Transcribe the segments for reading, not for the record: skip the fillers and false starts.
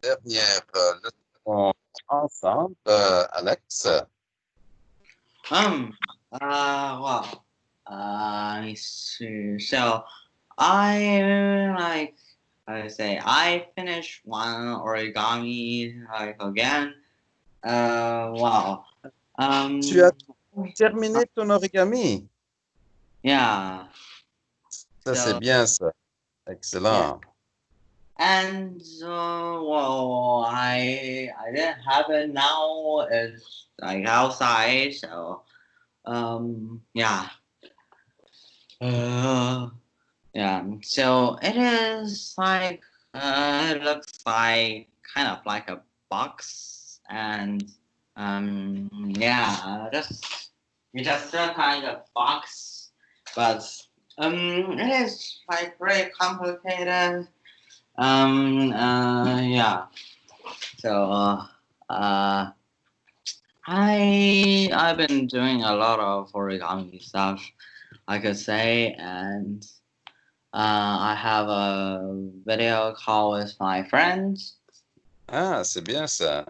dernière leçon ensemble, Alex. Um, well, let me see. So, I like, I say, I finished one origami like again. Wow. Tu as Um, terminé ton origami. yeah. Ça, c'est So, bien, ça. yeah. Excellent. And well, I didn't have it now. It's like outside, so yeah. Uh, Yeah, so it is like it looks like kind of like a box, and yeah, just it's just a kind of box, but it is like very complicated. Yeah, so uh, I've been doing a lot of origami stuff, I could say, and I have a video call with my friends. Ah, c'est bien, ça.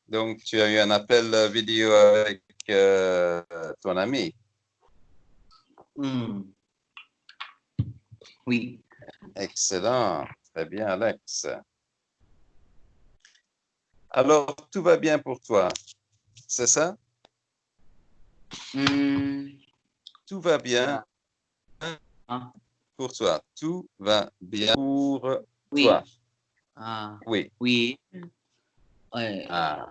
Donc, tu as eu un appel vidéo avec ton ami. Hmm. Oui. Excellent. Très bien, Alex. Alors, tout va bien pour toi, c'est ça? Hmm. Tout va bien Ah, pour toi. Tout va bien pour toi. oui. Ah, Oui. oui. Ah.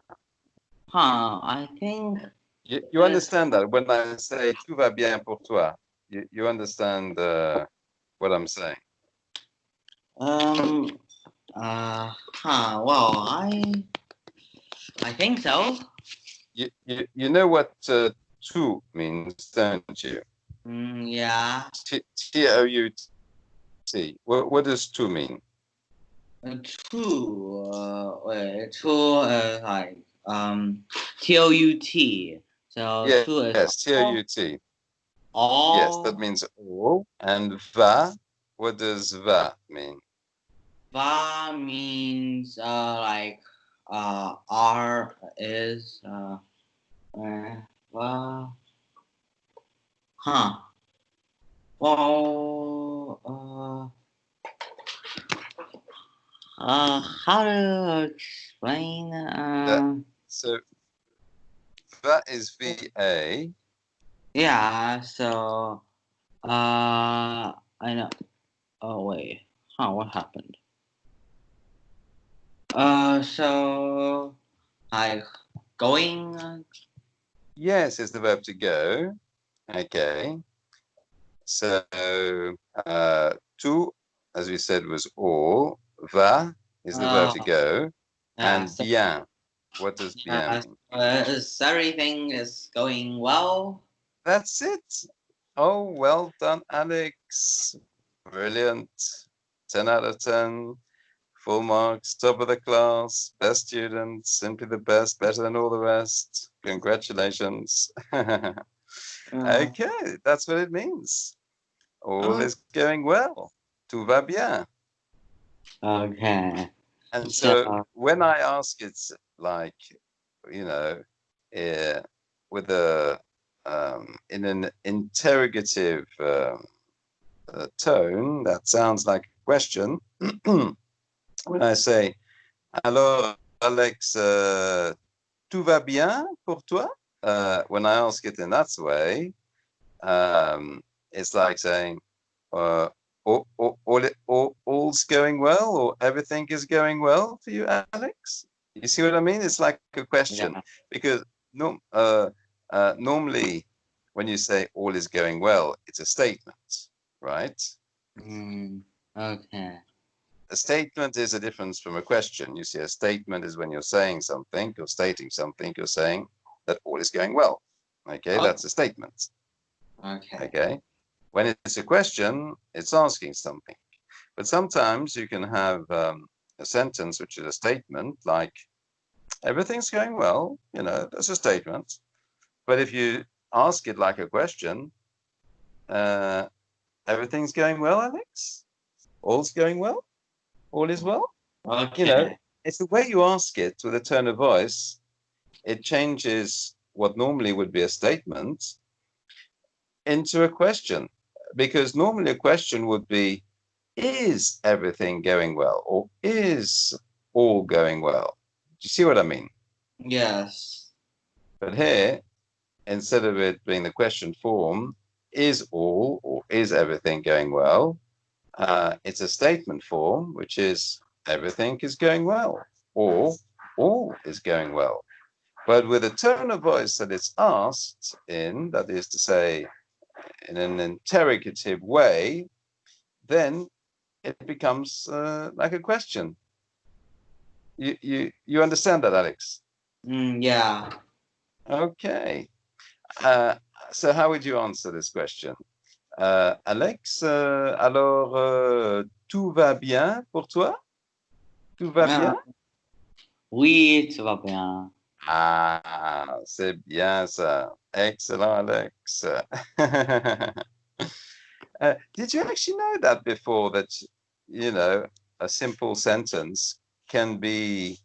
I think. You understand that when I say tout va bien pour toi, you understand what I'm saying. Um. Well, I think so. You know what tout means, don't you? Yeah. Tout. What does tout mean? Two. Two is like TOUT. So two is Yes, all. tout. Yes, that All. means all. And va, what does va mean? Va means like R is va. Huh. Well, how to explain? That, so va is va. Yeah. So, I know. Oh wait. Huh. What happened? So like going. Yes, is the verb to go. Okay. So tout, as we said, was all. Va is the verb to Oh, go. yeah. And So bien, what does bien yeah. mean? Is everything is going well? That's it. Oh, well done, Alex. Brilliant. 10 out of 10. Full marks, top of the class, best student, simply the best, better than all the rest. Congratulations. Uh, Okay, that's what it means. All oh, is going well. Tout va bien. okay. And So, so when I ask it like, you know, uh, with a in an interrogative tone, that sounds like a question. When I say, alors Alex, tout va bien pour toi? When I ask it in that way, it's like saying, uh, all's going well, or everything is going well for you, Alex? You see what I mean? It's like a question yeah. because no, normally when you say all is going well, it's a statement, right? Mm, okay. A statement is a difference from a question. You see, a statement is when you're saying something, you're stating something, you're saying that all is going well. Okay, Oh, that's a statement. okay. Okay, when it's a question, it's asking something. But sometimes you can have a sentence which is a statement like, everything's going well, that's a statement. But if you ask it like a question, uh, everything's going well, Alex? All's going well? All is well? You know, Okay. it's the way you ask it with a tone of voice. It changes what normally would be a statement into a question. Because normally a question would be, is everything going well? Or is all going well? Do you see what I mean? Yes. But here, instead of it being the question form, is all or is everything going well? It's a statement form, which is everything is going well or all is going well. But with a tone of voice that it's asked in, that is to say, in an interrogative way, then it becomes like a question. You understand that, Alex? Yeah. Okay. So how would you answer this question? Alex, alors tout va bien pour toi? Tout va bien? Oui, tout va bien. Ah, c'est bien ça. Excellent, Alex. Did you actually know that before that, a simple sentence can be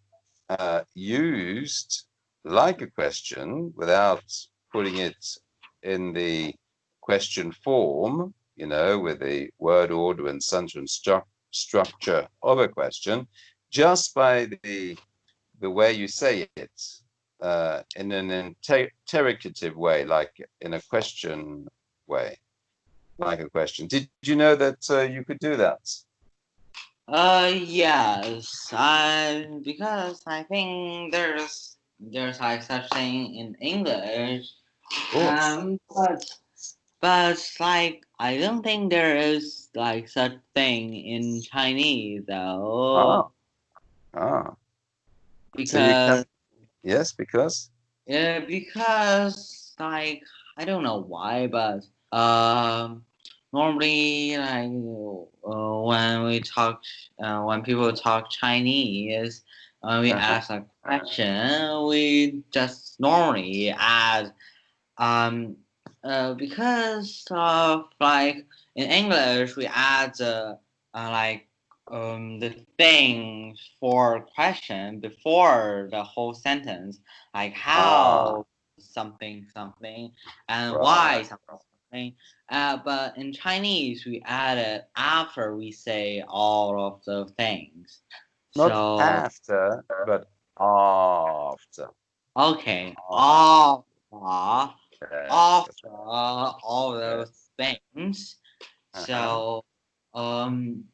used like a question without putting it in the question form, with the word order and sentence structure of a question, just by the way you say it, in an interrogative way, like in a question way, like a question. Did you know that you could do that? Yes. Because I think there's like such thing in English. But like I don't think there is like such thing in Chinese though. Ah. So you Because can, yes, because? yeah, because like I don't know why, but normally like when people talk Chinese, when we Uh-huh. ask a question, we just normally add because of like in English we add like the thing for question before the whole sentence, like Ah, how something something and why right. something something. But in Chinese we add it after we say all of the things. Not So after, but after. okay, Ah, yes, that's after right. all those Yes. things. Uh-huh. So um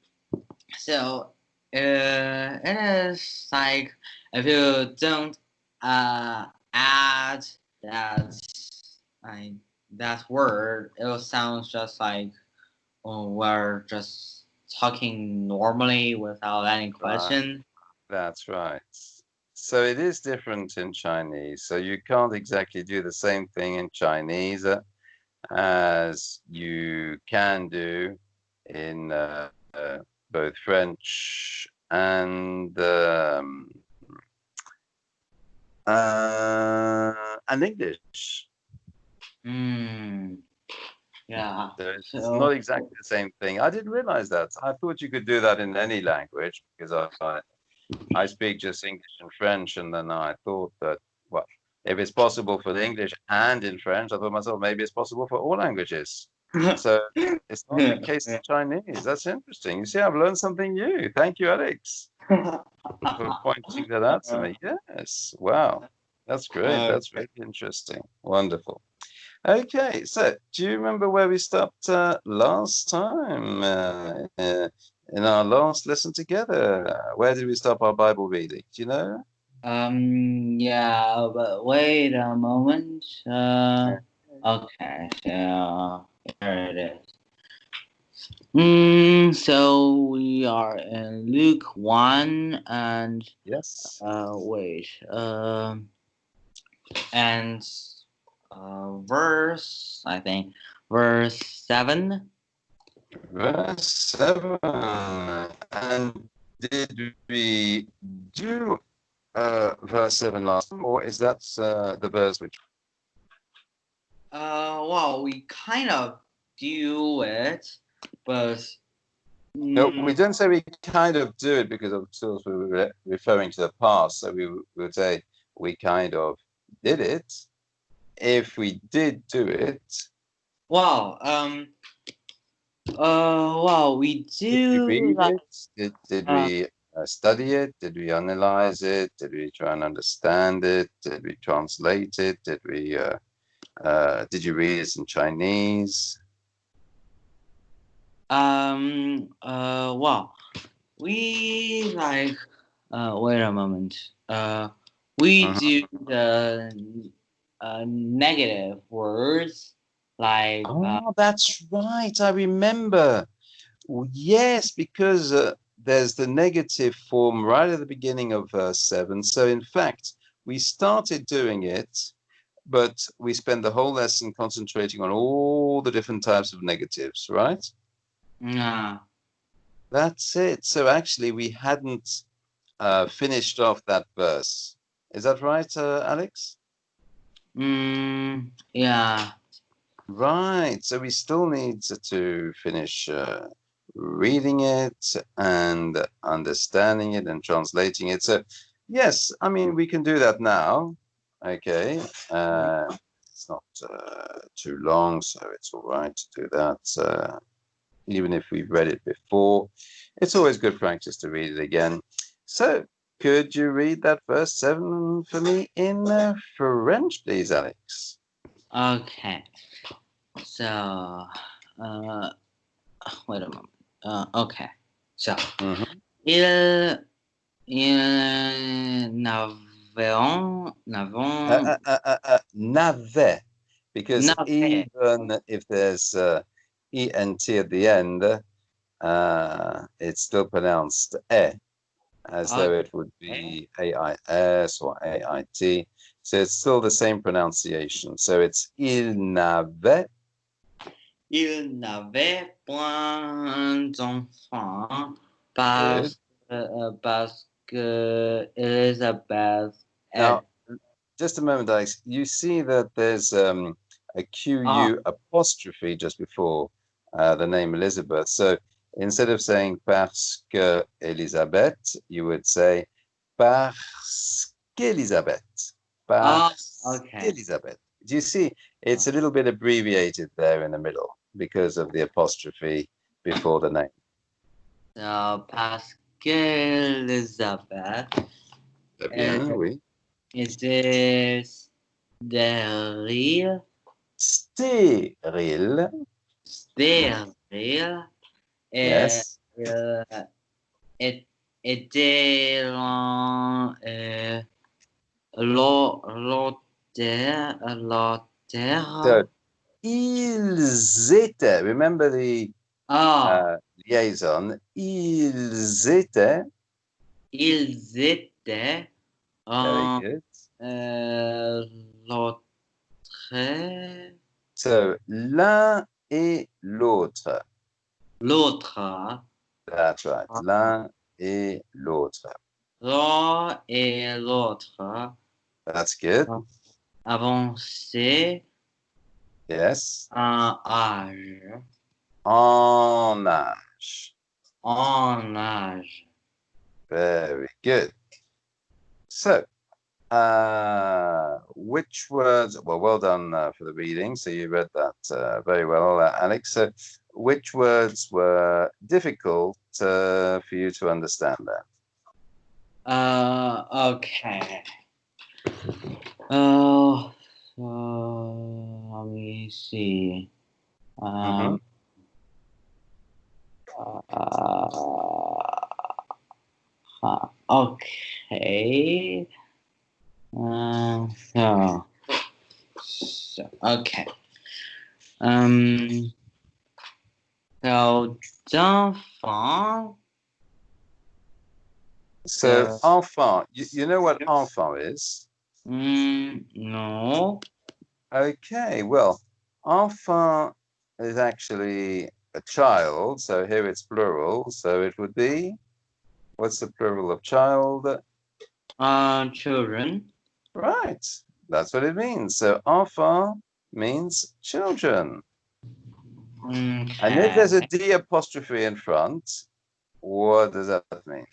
so it is like if you don't add that I that word, it will sound just like we're just talking normally without any Right. question. That's right. So it is different in Chinese. So you can't exactly do the same thing in Chinese as you can do in both French and English. Mm, yeah. So it's So not exactly the same thing. I didn't realize that. I thought you could do that in any language because I speak just English and French, and then I thought that, well, if it's possible for the English and in French, I thought myself maybe it's possible for all languages. So it's not the case in Chinese. That's interesting. You see, I've learned something new. Thank you, Alex, for pointing that out to me. Yes. Wow. That's great. That's really interesting. Wonderful. Okay, so do you remember where we stopped last time in our last lesson together? Where did we stop our Bible reading? Do you know? yeah, but wait a moment. Yeah. Okay, so here it is. So we are in Luke 1 and Yes. wait, and verse, I think, verse 7. Verse 7. And did we do verse 7 last time, or is that the verse which? Well, we kind of do it, but No, we don't say we kind of do it because of course we were referring to the past. So we would say we kind of did it. If we did do it, Wow. Wow. We did we do read like. it? Did Uh, we study it? Did we analyze it? Did we try and understand it? Did we translate it? Did you read it in Chinese? Wow. We like. Wait a moment. We Mhm. do the negative words like. Oh, that's right. I remember. Yes, because there's the negative form right at the beginning of verse 7. So, in fact, we started doing it, but we spent the whole lesson concentrating on all the different types of negatives, right? Uh, That's it. So, actually, we hadn't finished off that verse. Is that right, Alex? yeah. Right. So, we still need to finish reading it and understanding it and translating it. So, yes, I mean, we can do that now. Okay. It's not too long, so it's all right to do that. Even if we've read it before, it's always good practice to read it again. So, could you read that verse 7 for me in French, please, Alex? Okay. So, wait a moment. Okay. So, Mhm. il, n'avons, Navet, because n'avait. even if there's ENT at the end, it's still pronounced E, as though it would Okay. be AIS or AIT. So it's still the same pronunciation. So it's il n'avait. Il n'avait point d'enfant Good. parce que Elizabeth Now, est. just a moment, Alex. You see that there's a Ah, QU apostrophe just before the name Elizabeth. So instead of saying parce que Elisabeth, you would say parce qu'Elisabeth. Parce okay. qu'Elisabeth. Do you see? It's a little bit abbreviated there in the middle because of the apostrophe before the name. So, parce qu'Elizabeth Très bien, oui. était stérile, Stérile. stérile, et Yes. euh, était l'auteur. So ils étaient. Remember the Ah, liaison. Ils étaient. ils étaient Very euh, good. l'autre. So l'un et l'autre. L'autre. That's right. L'un et l'autre. L'un et l'autre That's good. avancé Yes. un âge. En âge. En âge. Very good. So, which words? Well done for the reading. So you read that very well, Alex. So, which words were difficult for you to understand there? Okay. Oh, let me see. Mhm. Okay. So, okay. So, d'enfant. So, enfant, you know what enfant is? No. Okay, well, enfant is actually a child. So here it's plural. So it would be, what's the plural of child? Children. Right. That's what it means. So enfant means children. And if Okay. there's a D apostrophe in front, What does that mean?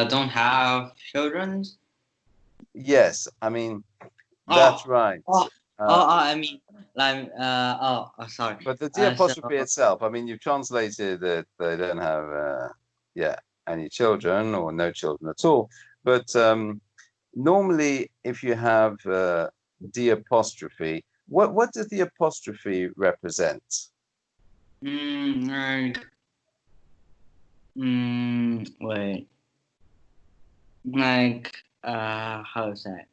Don't have children. Yes, I mean, that's Oh, right. oh, Uh, I mean, like, sorry. but the D So, apostrophe itself, I mean, you've translated that they don't have, yeah, any children or no children at all. But normally, if you have D apostrophe, what does the apostrophe represent? wait, like, how is that?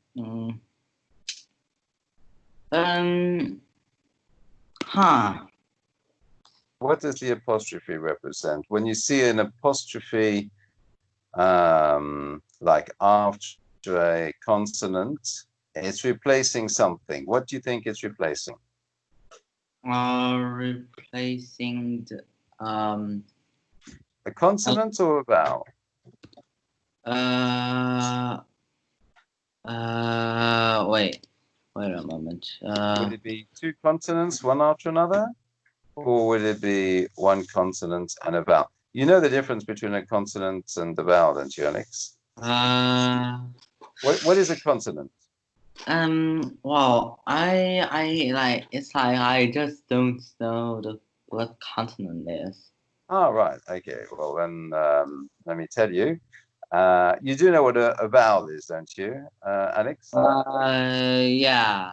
Huh. What does the apostrophe represent? When you see an apostrophe like after a consonant, it's replacing something. What do you think it's replacing? Replacing the, A consonant or a vowel? wait a moment. Would it be two consonants, one after another? Or would it be one consonant and a vowel? You know the difference between a consonant and a vowel, don't you, Alex? What is a consonant? Well, I like, it's like I just don't know what continent is. Oh, right. Okay. Well, then let me tell you. You do know what a vowel is, don't you, Alex? Yeah,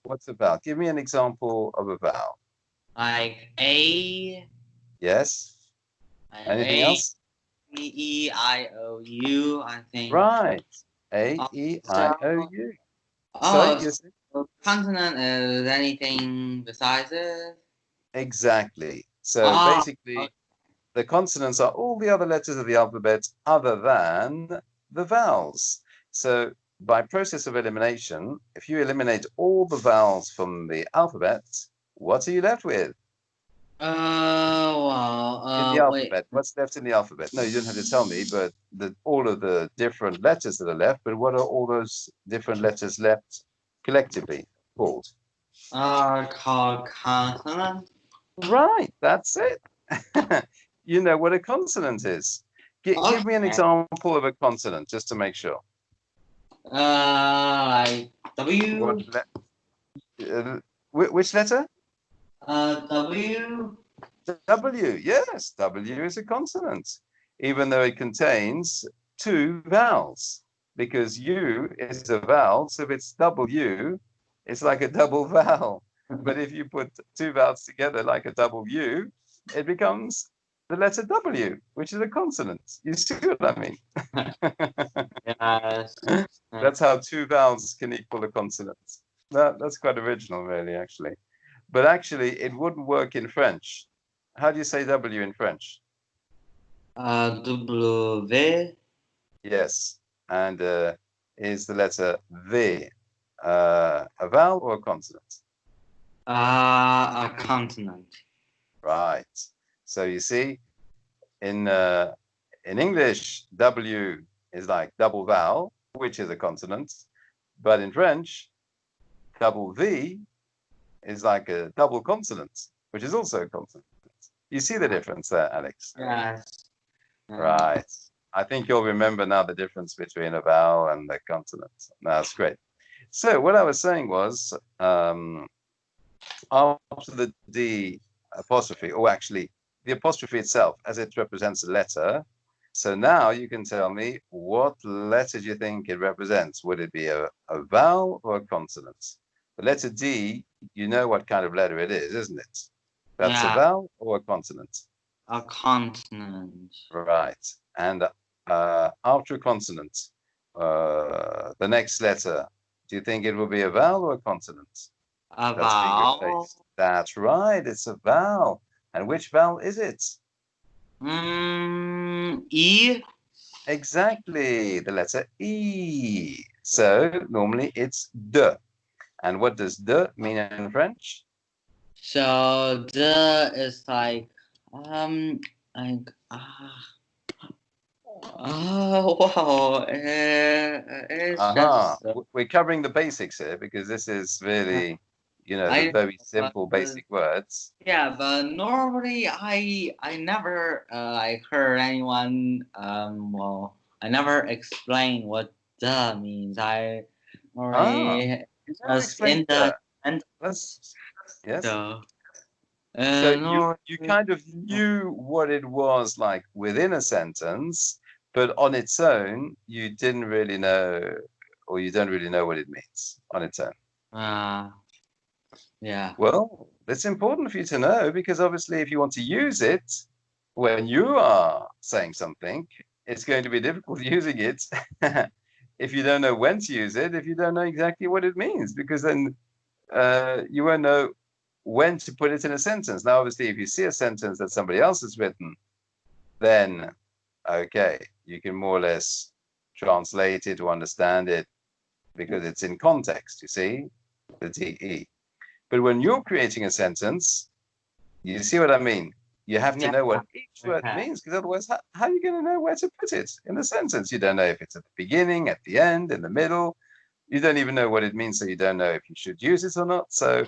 What's a vowel? Give me an example of a vowel. like A, Yes. Anything A, else? E, I, O, U, I think. Right. A, E, I, O, So, U. Sorry, oh, yes. so continent is anything besides it? Exactly. So Oh, basically, the consonants are all the other letters of the alphabet other than the vowels. So by process of elimination, if you eliminate all the vowels from the alphabet, what are you left with? In the wait. alphabet, what's left in the alphabet? No, you don't have to tell me, but all of the different letters that are left, but what are all those different letters left collectively called? Called consonant. Right, that's it. You know what a consonant is. Give me an Okay. example of a consonant, just to make sure. Like What W. which letter? W. W. Yes, W is a consonant, even though it contains two vowels, because U is a vowel. So if it's W, it's like a double vowel. But if you put two vowels together like a double U, it becomes the letter W, which is a consonant. You see what I mean? Yes. That's how two vowels can equal a consonant. That's quite original, really, actually. But actually, it wouldn't work in French. How do you say W in French? W. Yes. And is the letter V a vowel or a consonant? A continent. Right. So you see, in English, W is like double vowel, which is a consonant. But in French, double V is like a double consonant, which is also a consonant. You see the difference there, Alex? Yes. Right. I think you'll remember now the difference between a vowel and a consonant. That's great. So what I was saying was, after the D apostrophe, or actually the apostrophe itself, as it represents a letter. So now you can tell me what letter do you think it represents? Would it be a vowel or a consonant? The letter D, you know what kind of letter it is, isn't it? That's a Yeah. vowel or a consonant? A continent. Right. And after a consonant, the next letter, do you think it will be a vowel or a consonant A that's being vowel. replaced? That's right, it's a vowel. And which vowel is it? E. Exactly, the letter E. So normally it's de. And what does de mean in French? So the is like wow. It's Aha, just we're covering the basics here because this is really, you know, the I very simple, but, basic words. yeah, but normally I never like heard anyone well, I never explain what the means. I Ah, normally you never just in explained the that. That's sentence. yes. So So you normally, kind of knew what it was like within a sentence, but on its own, you didn't really know, or you don't really know what it means on its own. uh yeah. Well, it's important for you to know because obviously, if you want to use it when you are saying something, it's going to be difficult using it if you don't know when to use it, if you don't know exactly what it means, because then you won't know when to put it in a sentence. Now, obviously, if you see a sentence that somebody else has written, then okay, you can more or less translate it or understand it because it's in context, you see, the DE. But when you're creating a sentence, you see what I mean? You have to Yeah. know what each word Okay. means because otherwise, how are you going to know where to put it in the sentence? You don't know if it's at the beginning, at the end, in the middle. You don't even know what it means, so you don't know if you should use it or not. So,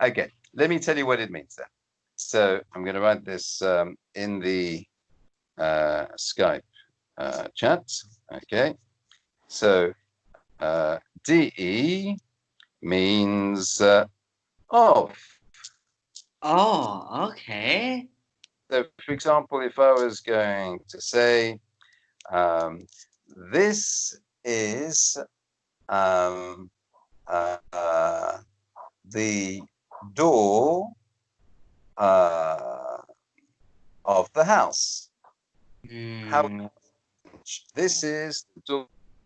okay, let me tell you what it means then. So I'm going to write this in the Skype chat. Okay, so DE means of. Oh, okay. So, for example, if I was going to say, um, this is um, the door uh, of the house. How Hmm. this is the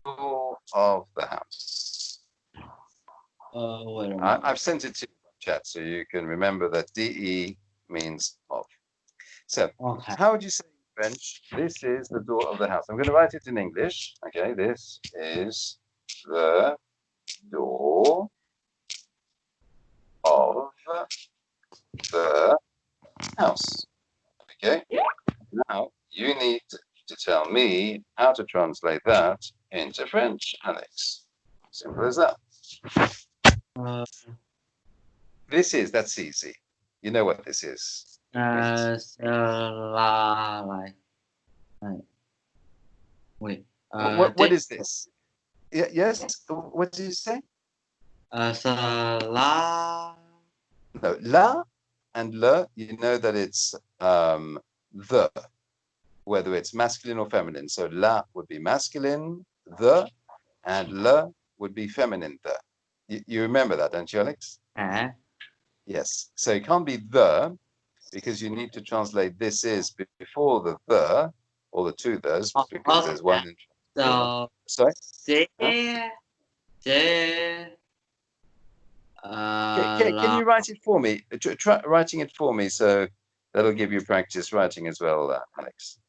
door of the house. Wait a minute. I've sent it to you in chat so you can remember that DE means of. So, Okay. how would you say in French? This is the door of the house. I'm going to write it in English. Okay, this is the door of the house. Okay, now you need to tell me how to translate that into French, Alex. Simple as that. Uh, This is, that's easy. You know what this is. Means. so like, wait. What is this? Yes, what did you say? So la. No, la and le, you know that it's the, whether it's masculine or feminine. So la would be masculine, the, and le would be feminine, the. You remember that, don't you, Alex? Eh? Yes. So it can't be the because you need to translate this is before the or the two the's Oh, because there's okay. one in plural. So Sorry? C, Huh? J, Can la. you write it for me? Try writing it for me so that'll give you practice writing as well, Alex.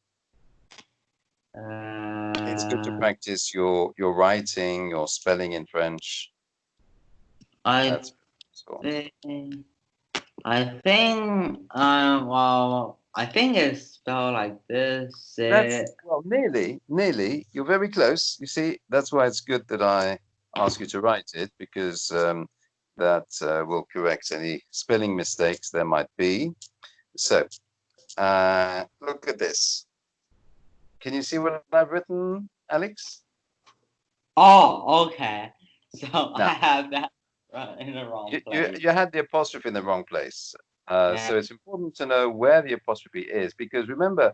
It's good to Uh, practice your writing, your spelling in French. I That's useful. think. I think. Well, I think it's spelled like this. That's C. well, nearly. You're very close. You see, that's why it's good that I ask you to write it because that will correct any spelling mistakes there might be. So, look at this. Can you see what I've written, Alex? Oh, okay. So I Now, have that in the wrong place. you had the apostrophe in the wrong place. Yeah. So it's important to know where the apostrophe is because remember,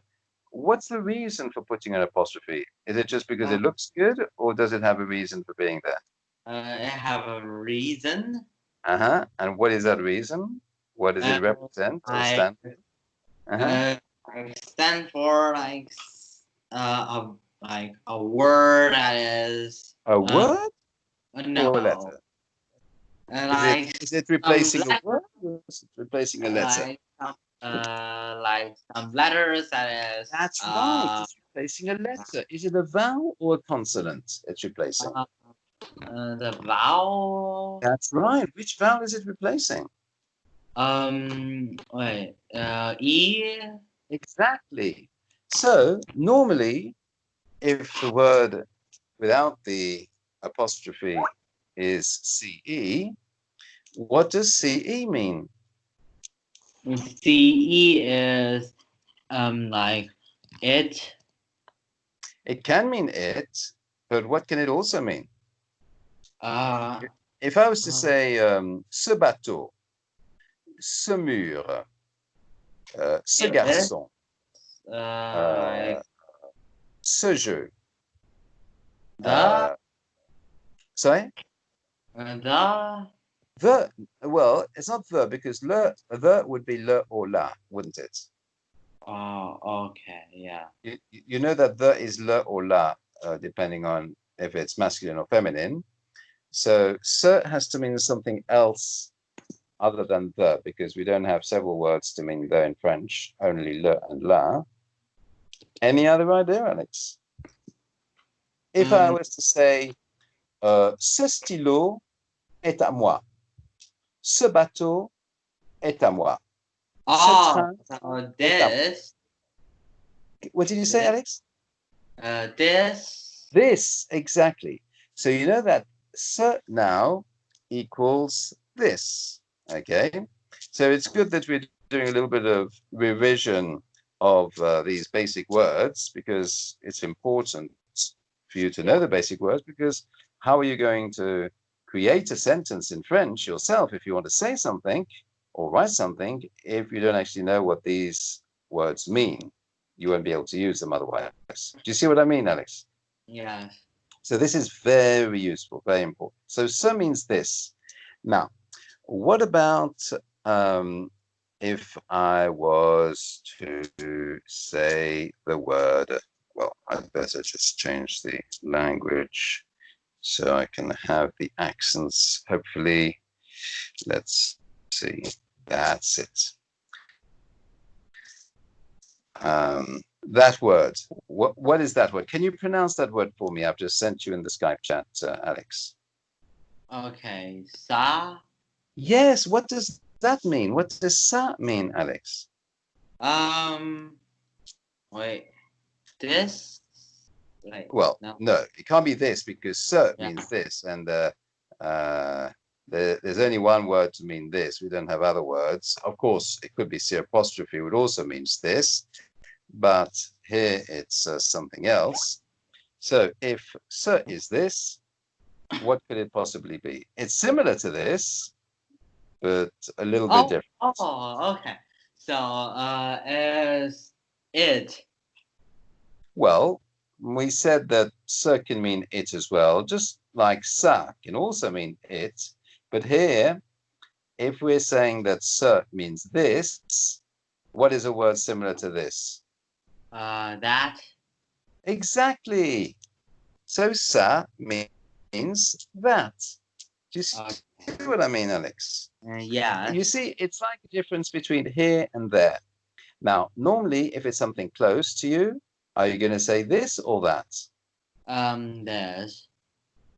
what's the reason for putting an apostrophe? Is it just because Uh, it looks good, or does it have a reason for being there? it have a reason. Uh-huh. And what is that reason? What does Uh, it represent or I stand for? Uh-huh. I stand for like like a word that is A word or a no, letter? like Is it some replacing a letter, word or is it replacing a letter? like some letters that is That's right. It's replacing a letter. Is it a vowel or a consonant it's replacing? uh, the vowel. That's right. Which vowel is it replacing? Wait, e. Exactly. So normally, if the word without the apostrophe is CE, What does CE mean? CE is like it. It can mean it, but what can it also mean? Uh, If I was to say ce bateau, ce mur, ce it is garçon, like ce jeu, the sorry? the The, well, it's not the because the would be le or la, wouldn't it? okay, yeah. You know that the is le or la, depending on if it's masculine or feminine. So ce has to mean something else other than the, because we don't have several words to mean the in French, only le and la. Any other idea, Alex? If I was to say, ce stylo est à moi, ce bateau est à moi, ce train So est à moi. this What did you say, Alex? this This, exactly. So you know that ce now equals this, okay? So it's good that we're doing a little bit of revision of these basic words because it's important for you to know the basic words, because how are you going to create a sentence in French yourself if you want to say something or write something if you don't actually know what these words mean? You won't be able to use them otherwise. Do you see what I mean, Alex? yes. So this is very useful, very important. So ce means this. Now, what about if I was to say the word, well, I'd better just change the language so I can have the accents, hopefully. Let's see, that's it. That word, what is that word? Can you pronounce that word for me? I've just sent you in the Skype chat, Alex. Okay, ça. Yes, what does that mean? What does ça mean, Alex? Wait, this. Like Well, no. no, it can't be this because ce Yeah. means this, and there's only one word to mean this. We don't have other words. Of course, it could be C apostrophe, which also means this, but here it's something else. So if ce is this, what could it possibly be? It's similar to this, but a little bit different. Oh, okay. So is it? Well, we said that ce can mean it as well, just like ça can also mean it. But here, if we're saying that ce means this, what is a word similar to this? That. Exactly. So ça means that. Do you see what I mean, Alex? Yeah. You see, it's like a difference between here and there. Now, normally, if it's something close to you, are you going to say this or that? This.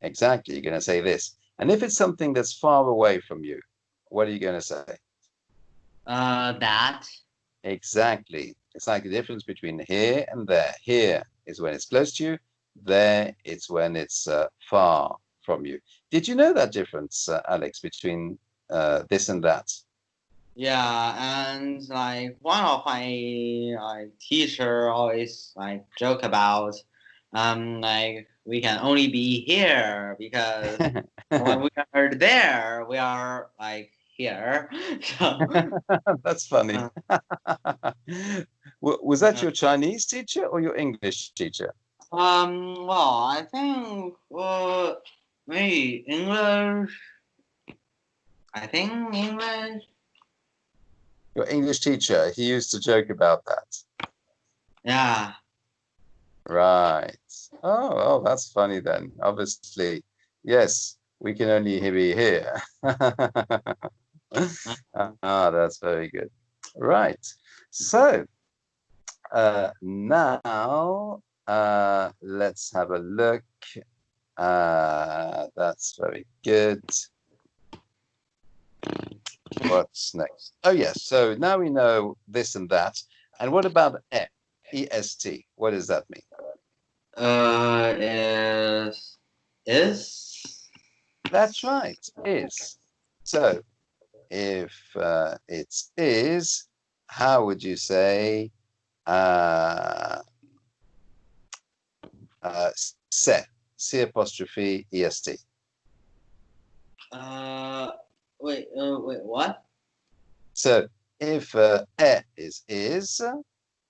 Exactly, you're going to say this. And if it's something that's far away from you, what are you going to say? That. Exactly. It's like the difference between here and there. Here is when it's close to you. There, it's when it's far from you. Did you know that difference, Alex, between this and that? Yeah, and like one of my teacher always like joke about, like we can only be here because when we are there, we are like here. So, That's funny. Was that your Chinese teacher or your English teacher? well, I think maybe English. I think English. Your English teacher, he used to joke about that. Yeah. Right. Oh, well, that's funny then. Obviously, yes, we can only be here. Ah, that's very good. Right. So now let's have a look. That's very good. What's next? Oh, yes. So now we know this and that. And what about E? EST? What does that mean? Is That's right. Is. So if it's is, how would you say c'est? C apostrophe est. Wait, what? So if is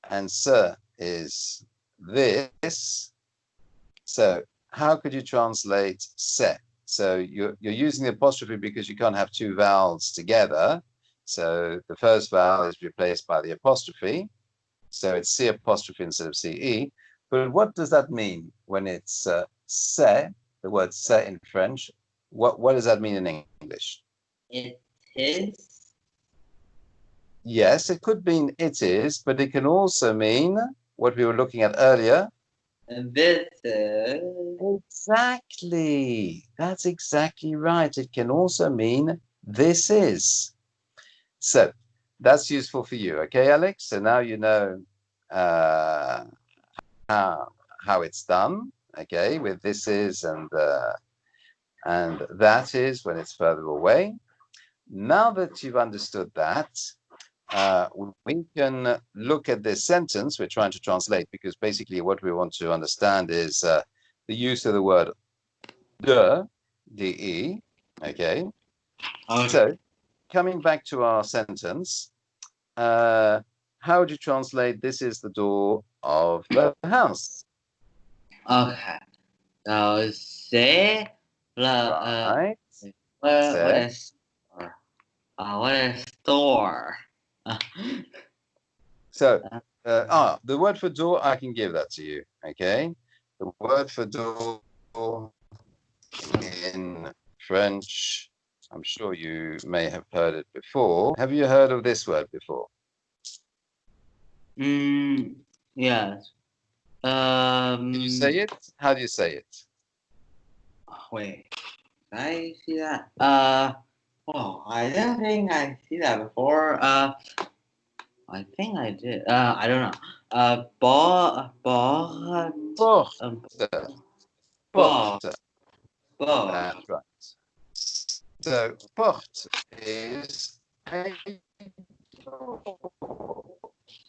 and ce is this, so how could you translate c'est? So you're using the apostrophe because you can't have two vowels together. So the first vowel is replaced by the apostrophe. So it's C apostrophe instead of CE. But what does that mean when it's c'est, the word c'est in French? What does that mean in English? It is. Yes, it could mean it is, but it can also mean what we were looking at earlier. This is. Exactly. That's exactly right. It can also mean this is. So that's useful for you. Okay, Alex? So now you know how it's done. Okay, with this is and that is when it's further away. Now that you've understood that, we can look at this sentence we're trying to translate, because basically what we want to understand is the use of the word de, okay? So coming back to our sentence, how would you translate this is the door of the house? Okay. So say Right. what is what is store? So the word for door, I can give that to you. Okay. The word for door in French, I'm sure you may have heard it before. Have you heard of this word before? Yes. Can you say it? How do you say it? Wait. Did I see that? Oh, I don't think I see that before. I think I did. I don't know. Porte. Ball. That's right. So porte is a door.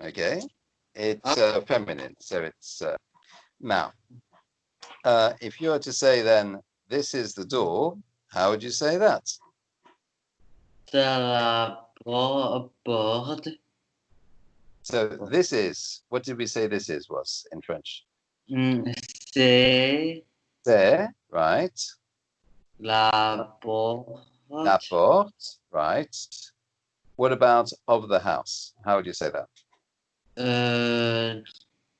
Okay. It's feminine, so it's now. If you were to say then, this is the door, how would you say that? Porte. So this is, what did we say this is was in French? C'est right. la porte. La porte, right. What about of the house? How would you say that?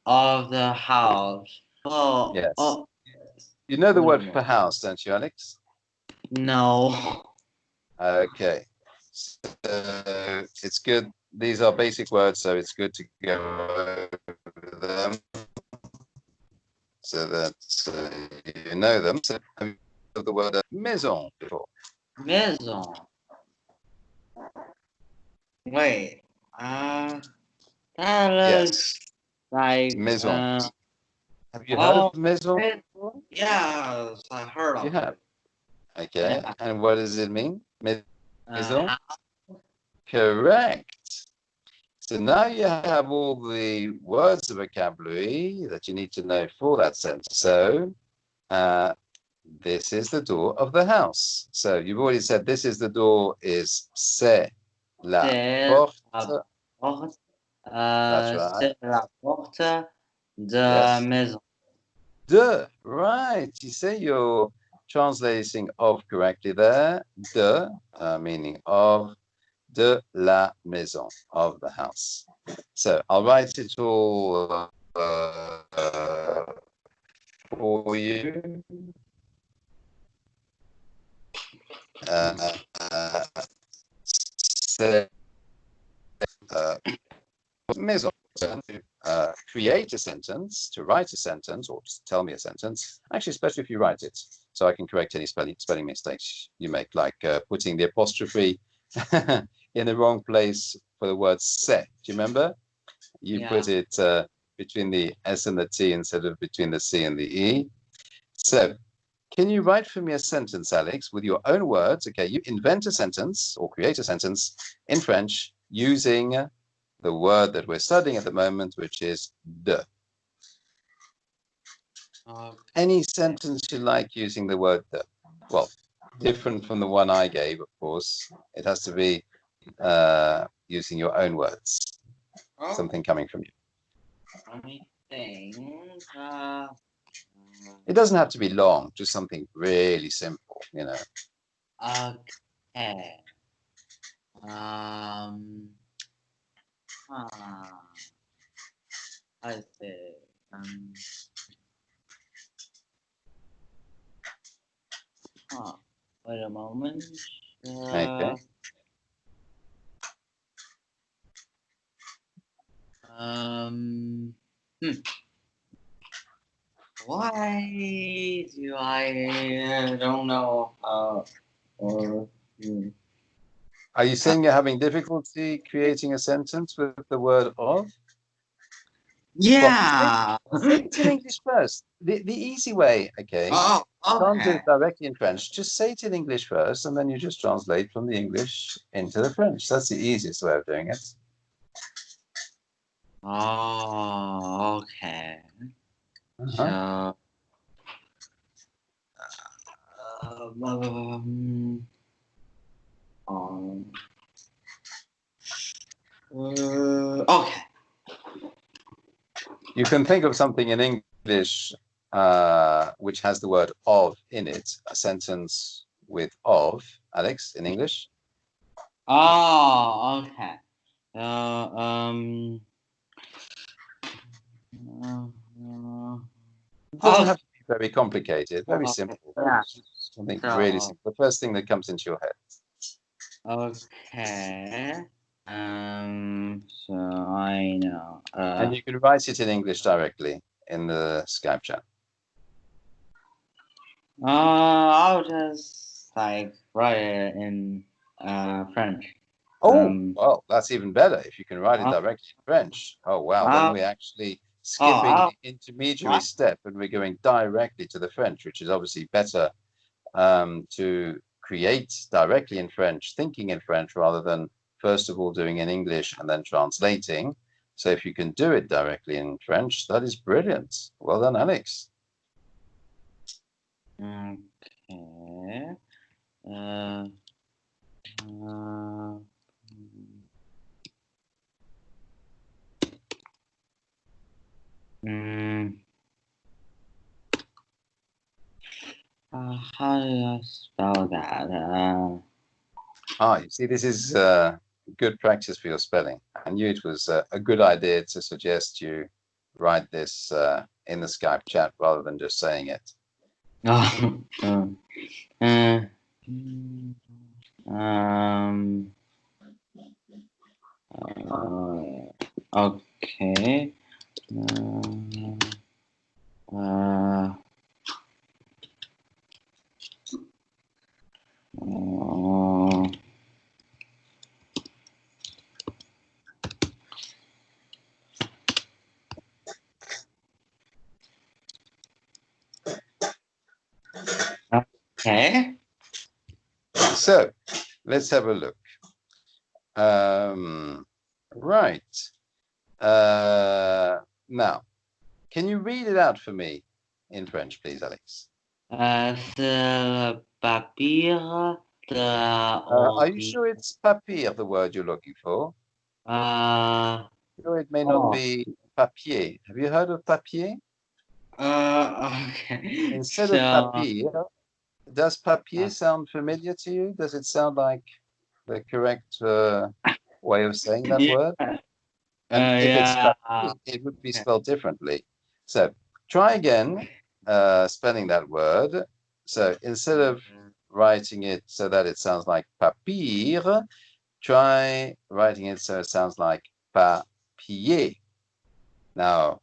Of the house. Yes. Oh. You know the word for house, don't you, Alex? No. Okay. So it's good. These are basic words, so it's good to go over them so that you know them. So have you heard the word maison before? Maison. Wait. That looks like Maison. Have you heard of maison? Yes, I heard of You have. it. Okay. Yeah. And what does it mean? Maison? Correct. So now you have all the words of vocabulary that you need to know for that sentence. So this is the door of the house. So you've already said this is the door is c'est la porte. That's right. C'est la porte de Yes. maison. De, right. You say you're translating of correctly there. De, meaning of, de la maison, of the house. So I'll write it all for you. Maison. Create a sentence, to write a sentence, or just tell me a sentence, actually, especially if you write it, so I can correct any spelling mistakes you make, like putting the apostrophe in the wrong place for the word c'est. Do you remember? You put it between the S and the T instead of between the C and the E. So Can you write for me a sentence, Alex, with your own words? Okay, you invent a sentence or create a sentence in French using the word that we're studying at the moment, which is de. Any sentence you like using the word de. Well, different from the one I gave, of course. It has to be using your own words. Something coming from you. Let me think. It doesn't have to be long, just something really simple, you know. Okay. I see. Wait a moment. Okay. Why do I don't know or Are you saying you're having difficulty creating a sentence with the word of? yeah. Well, say it in English first. The easy way, okay? Oh, Don't do okay. it directly in French. Just say it in English first, and then you just translate from the English into the French. That's the easiest way of doing it. Oh, okay. Uh-huh. Okay. You can think of something in English which has the word of in it. A sentence with of, Alex, in English. Oh, okay. It doesn't have to be very complicated, very simple. Yeah. Something really simple. The first thing that comes into your head. Okay. So I know. And you can write it in English directly in the Skype chat. I'll just like write it in French. Oh, well, that's even better if you can write it directly in French. Oh, wow. Then we're actually skipping the intermediary step and we're going directly to the French, which is obviously better to create directly in French, thinking in French, rather than first of all doing in English and then translating. So if you can do it directly in French, that is brilliant. Well done, Alex. Okay. How do I spell that? You see, this is good practice for your spelling. I knew it was a good idea to suggest you write this in the Skype chat rather than just saying it. Okay. Okay. So let's have a look. Right. Now, can you read it out for me in French, please, Alex? The papier. Are you sure it's papier, the word you're looking for? Sure, it may not be papier. Have you heard of papier? Okay. Instead of papier, does papier sound familiar to you? Does it sound like the correct way of saying that word? And if it's papier, it would be spelled differently. So try again spelling that word. So instead of writing it so that it sounds like papier, try writing it so it sounds like papier. Now,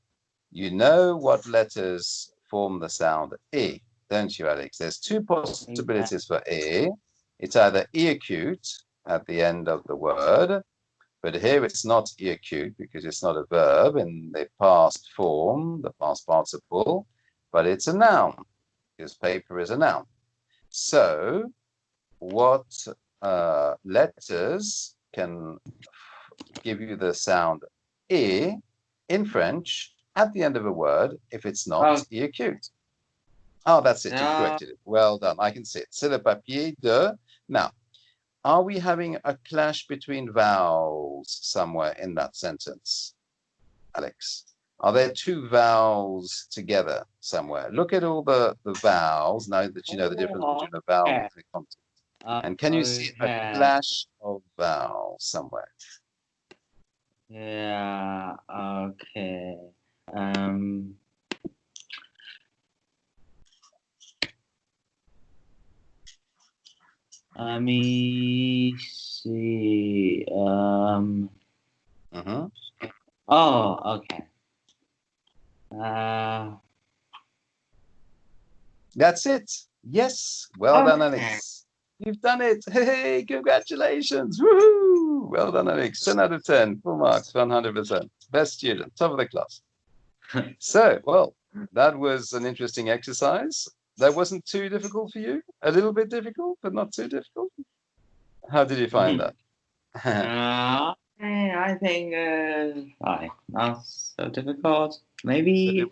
you know what letters form the sound E, don't you, Alex? There's two possibilities for E. It's either E acute at the end of the word, but here it's not E acute because it's not a verb in the past form, the past participle, but it's a noun because paper is a noun. So what letters can give you the sound E in French at the end of a word if it's not E acute? Oh, that's it. You corrected it. Well done. I can see it. C'est le papier de. Now, are we having a clash between vowels somewhere in that sentence, Alex? Are there two vowels together somewhere? Look at all the vowels now that you know the difference between a vowel and a consonant. And can you see a clash of vowels somewhere? Yeah, okay. Let me see. Oh, okay. That's it. Yes. Well done, Alex. You've done it. Hey, congratulations. Woohoo. Well done, Alex. 10 out of 10. Full marks, 100%. Best student, top of the class. So, well, that was an interesting exercise. That wasn't too difficult for you? A little bit difficult, but not too difficult? How did you find that? I think not so difficult. Maybe.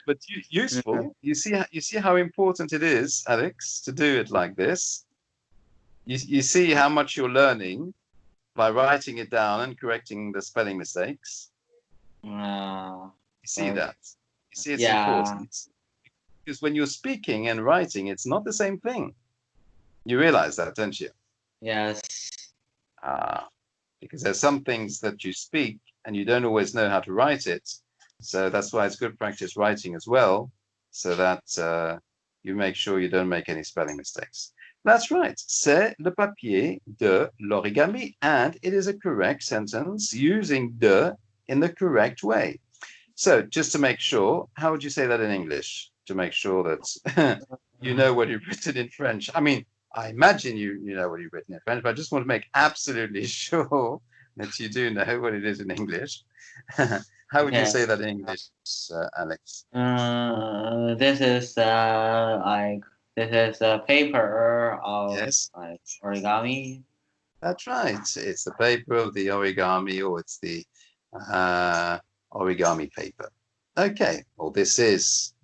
But useful. You see how important it is, Alex, to do it like this. You see how much you're learning by writing it down and correcting the spelling mistakes. You see that? You see it's important. Because when you're speaking and writing, it's not the same thing. You realize that, don't you? Yes. Because there's some things that you speak and you don't always know how to write it. So that's why it's good practice writing as well, so that you make sure you don't make any spelling mistakes. That's right. C'est le papier de l'origami. And it is a correct sentence using de in the correct way. So just to make sure, how would you say that in English? To make sure that you know what you've written in French. I mean, I imagine you know what you've written in French, but I just want to make absolutely sure that you do know what it is in English. How would you say that in English, Alex? This is a paper of origami. That's right. It's the paper of the origami, or it's the origami paper. Okay. Well, this is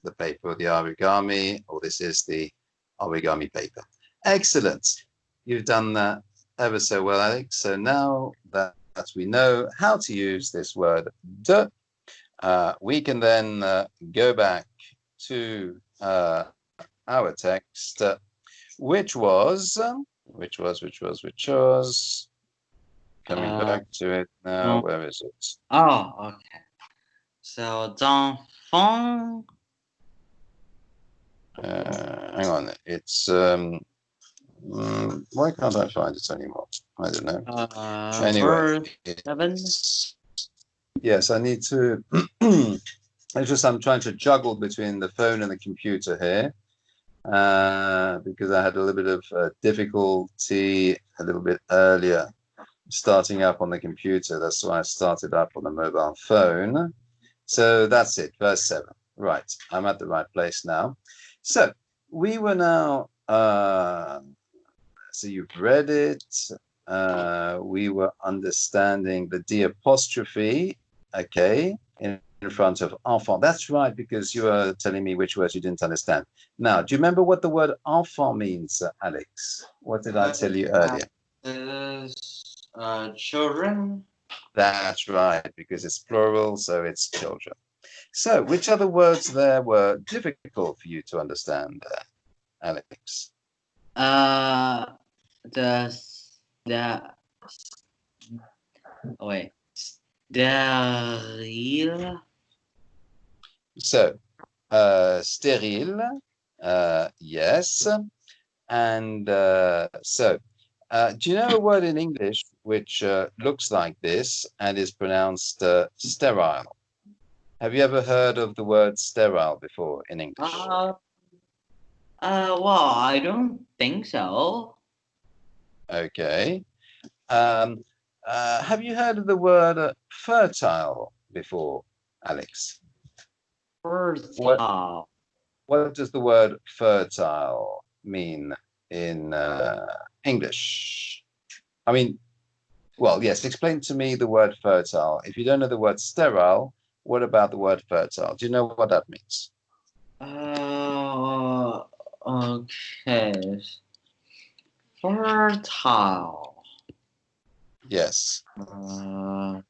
the paper of the origami, or this is the origami paper. Excellent. You've done that ever so well, Alex. So now that we know how to use this word de, we can then go back to our text, which was coming back to it now. Where is it? Oh, okay. So d'enfant. Hang on. It's why can't I find it anymore? I don't know. Anyway, yes, I need to. It's just I'm trying to juggle between the phone and the computer here, because I had a little bit of difficulty a little bit earlier starting up on the computer. That's why I started up on the mobile phone. So that's it, verse 7. Right, I'm at the right place now. So we were now, so you've read it. We were understanding the D apostrophe, okay, in front of enfant. That's right, because you were telling me which words you didn't understand. Now, do you remember what the word enfant means, Alex? What did I tell you earlier? Children. That's right, because it's plural, so it's children. So, which other words there were difficult for you to understand, Alex? Sterile. So, sterile, yes. And so, do you know a word in English which looks like this and is pronounced sterile? Have you ever heard of the word sterile before in English? Well, I don't think so. Okay. Have you heard of the word fertile before, Alex? Fertile. what does the word fertile mean in English? I mean, well, yes, explain to me the word fertile. If you don't know the word sterile, what about the word fertile? Do you know what that means? Okay. Fertile. Yes. Uh,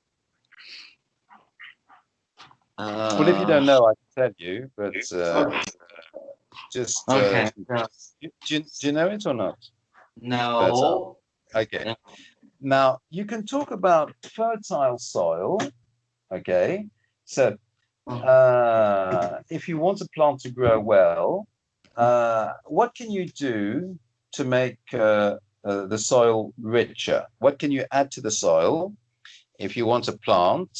Well, if you don't uh, know, I can tell you, but okay. just Okay. do you know it or not? Fertile. No. Okay. Now you can talk about fertile soil. Okay. So if you want a plant to grow well, what can you do to make the soil richer? What can you add to the soil if you want a plant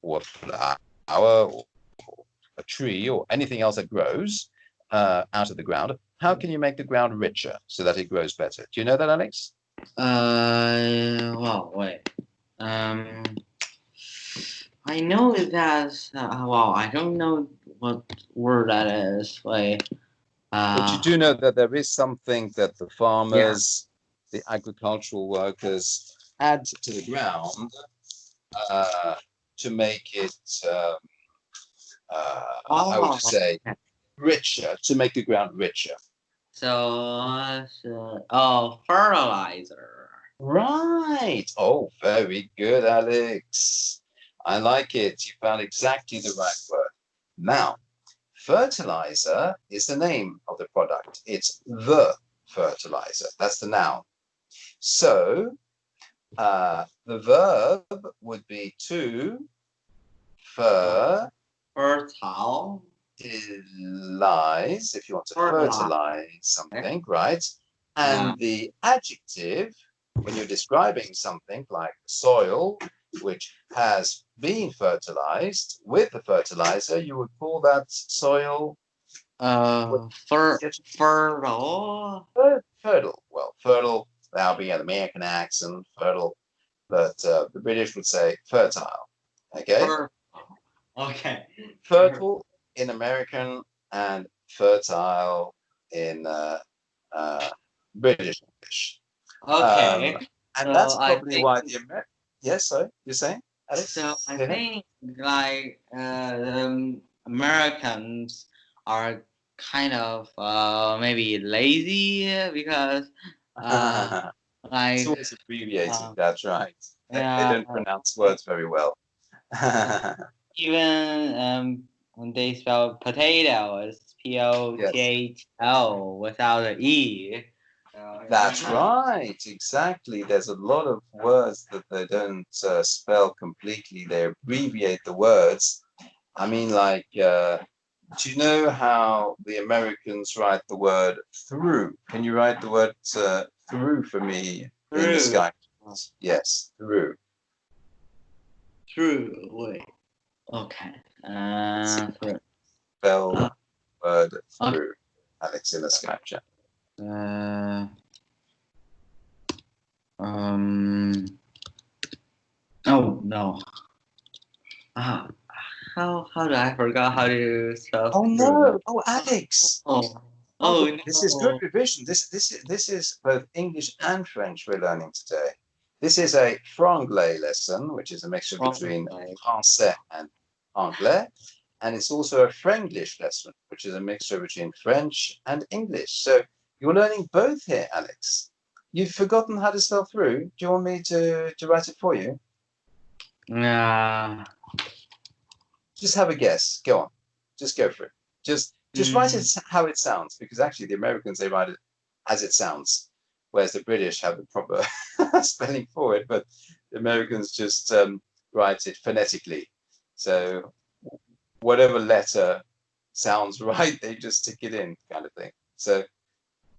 or a flower or a tree or anything else that grows out of the ground? How can you make the ground richer so that it grows better? Do you know that, Alex? Well, wait. I know that. Well, I don't know what word that is. Wait. But you do know that there is something that the Yeah. farmers, the agricultural workers add to the ground uh, to make it, how would Oh. you say, Okay. richer, to make the ground richer. Oh, fertilizer. Right. Oh, very good, Alex. I like it. You found exactly the right word. Now, fertilizer is the name of the product. It's the fertilizer. That's the noun. So the verb would be to fertilize, Fertile. if you want to Fertilize. fertilize something, right? Yeah. And the adjective, when you're describing something like soil, which has been fertilized with the fertilizer, you would call that soil Fertile. fertile. Well, fertile, that'll be an American accent, fertile, but the British would say fertile. Okay? Fer. Okay. Fertile in American and fertile in uh, British English. Um, Okay. and So that's I probably think. why the American. Yes, sorry, you're saying, So Alex? I Go ahead. think like Americans are kind of maybe lazy because uh It's like always abbreviated. uh, That's right. They yeah don't pronounce words very well. even when they spell potato it's Yes. Potho without an e. That's right, exactly. There's a lot of words that they don't spell completely. They abbreviate the words. I mean, like, do you know how the Americans write the word through? Can you write the word through for me in the True. sky? Yes, through. True. Wait. Okay. Let's Through. spell word Okay. through. Alex in the Skype chat. Uh, um. Oh no. Ah. How do I forgot how to spell Oh through? no! Oh, Alex! Oh. Oh, Oh this is good no. revision. This is both English and French we're learning today. This is a franglais lesson, which is a mixture Wrong between way. français and anglais, and it's also a Frenglish lesson, which is a mixture between French and English. So you're learning both here, Alex. You've forgotten how to spell through. Do you want me to write it for you? Yeah. Just have a guess. Go on. Just go for it. Just write it how it sounds, because actually the Americans they write it as it sounds, whereas the British have the proper spelling for it, but the Americans just write it phonetically. So whatever letter sounds right, they just stick it in, kind of thing. So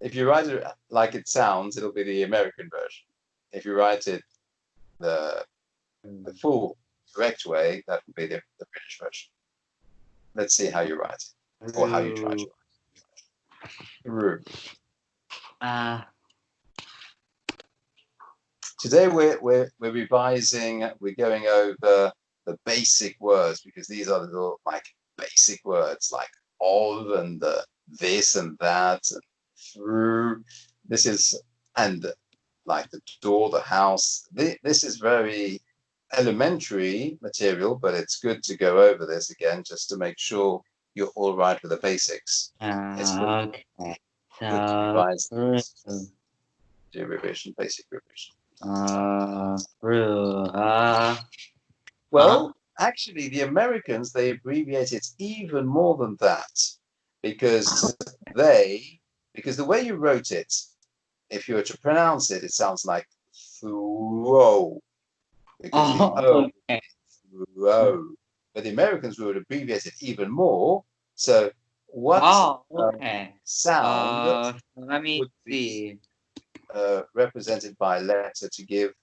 if you write it like it sounds, it'll be the American version. If you write it the full correct way, that would be the British version. Let's see how you write it, or how you try to Through. write it. Through. Uh, Today we're revising, we're going over the basic words because these are the little like basic words like of and this and that and through. This is, and like the door, the house. This is very elementary material, but it's good to go over this again just to make sure you're all right with the basics. It's good, Okay. good to So revise through. this. Do revision, basic revision. Through. Huh? Well, actually, the Americans, they abbreviate it even more than that because because the way you wrote it, if you were to pronounce it, it sounds like throw because the O, Okay. throw. But the Americans would abbreviate it even more. So what Oh, okay. sound Let me would be see. represented by a letter to give?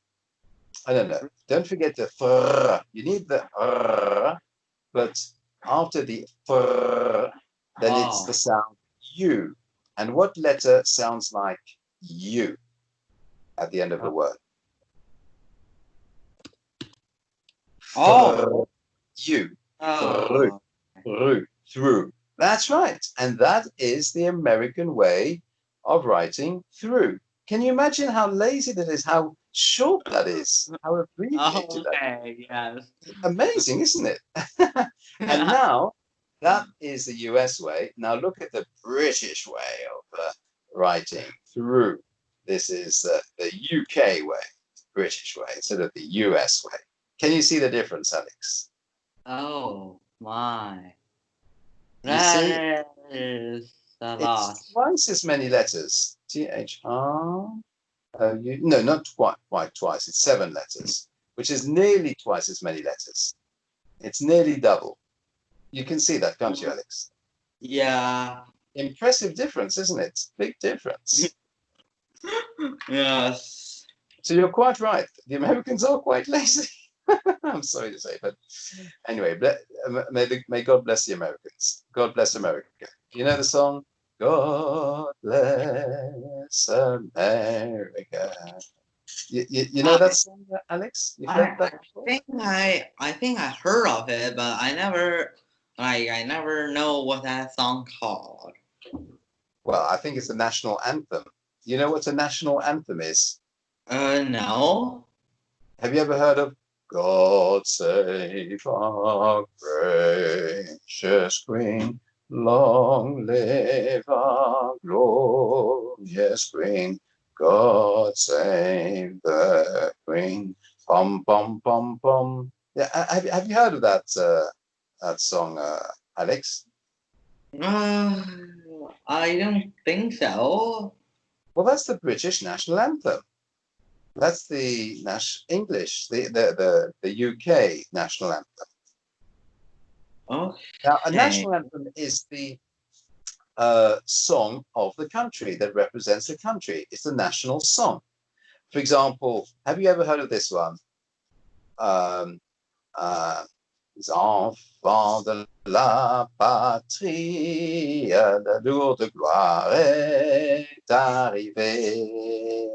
I don't know. Don't forget the fr. You need the r, but after the fr, then it's Oh. the sound u. And what letter sounds like u at the end of the word? Oh. U. Through. Oh. Through. That's right. And that is the American way of writing through. Can you imagine how lazy that is? How short that is? How abbreviated that is? Okay. Yes. Amazing, isn't it? And now that is the US way. Now look at the British way of writing through. This is the UK way, British way, instead of the US way. Can you see the difference, Alex? Oh my. You see, That is a lot. it's twice as many letters. THR. No, not quite twice. It's 7 letters, which is nearly twice as many letters. It's nearly double. You can see that, can't you, Alex? Yeah. Impressive difference, isn't it? Big difference. Yes. So you're quite right. The Americans are quite lazy. I'm sorry to say, but anyway, may God bless the Americans. God bless America. You know the song? God bless America. You know that song, Alex? You've heard that before? I think I heard of it, but I never know what that song called. Well, I think it's the national anthem. You know what a national anthem is? No. Have you ever heard of God Save Our Gracious Queen? Long live our glorious Queen. God save the Queen. Pom pom pom pom. Yeah, have you heard of that song, Alex? Uh, I don't think so. Well, that's the British national anthem. That's the English, the UK national anthem. Now, a Okay. national anthem is the song of the country that represents the country. It's the national song. For example, have you ever heard of this one? Um, uh, Les enfants de la patrie, la lourde gloire est arrivée.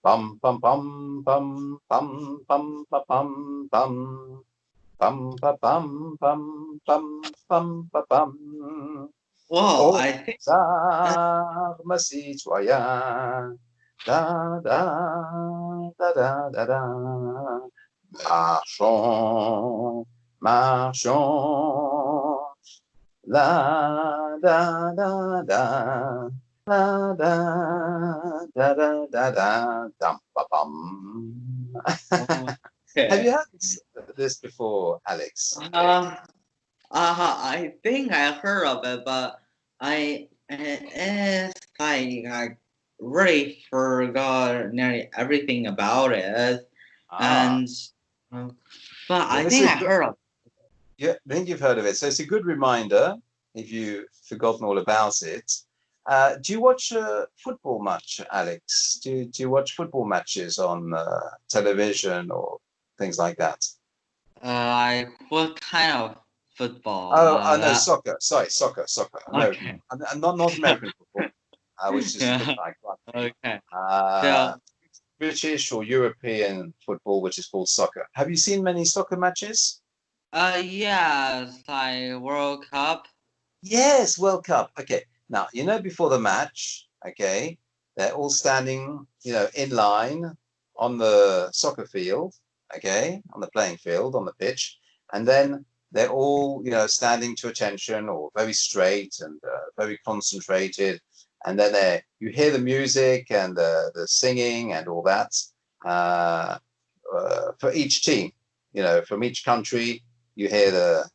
Pam pam pam pam pam pam pam pam pam. Pam pam pam pam pam pam pam pam. Well, Aux I think armes citoyens. Da da da da da da. Marchons, marchons. La da da da. La da da da da da. Dum pa bum. Have okay. you heard this before, Alex? I think I heard of it, but it's like I really forgot nearly everything about it, Ah, and um, but well, I this think is I heard of. yeah, I think you've heard of it. So it's a good reminder if you've forgotten all about it. Do you watch football much, Alex? Do you watch football matches on television or things like that? Like what kind of football? Oh, no, soccer. Sorry, soccer. American, Okay. not North American football, which is a bit Yeah. like rugby. Okay. Uh, So British or European football, which is called soccer. Have you seen many soccer matches? yeah, it's like World Cup. Yes, World Cup. Okay. Now, before the match, okay, they're all standing, in line on the soccer field, okay, on the playing field, on the pitch. And then they're all, standing to attention or very straight and very concentrated. And then you hear the music and the singing and all that uh, for each team, from each country, you hear the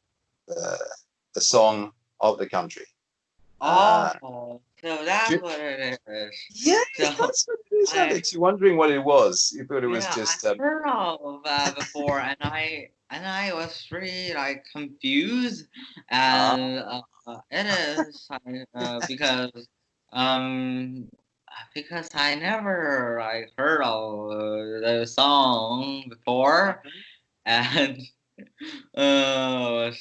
song of the country. Oh, so Do that's you- what it is. yes, So that's what it is, I Alex. You're wondering what it was. You thought it was yeah, I just heard of that before, and I was really like confused, ah, and it is um because I never like heard of the song before, and so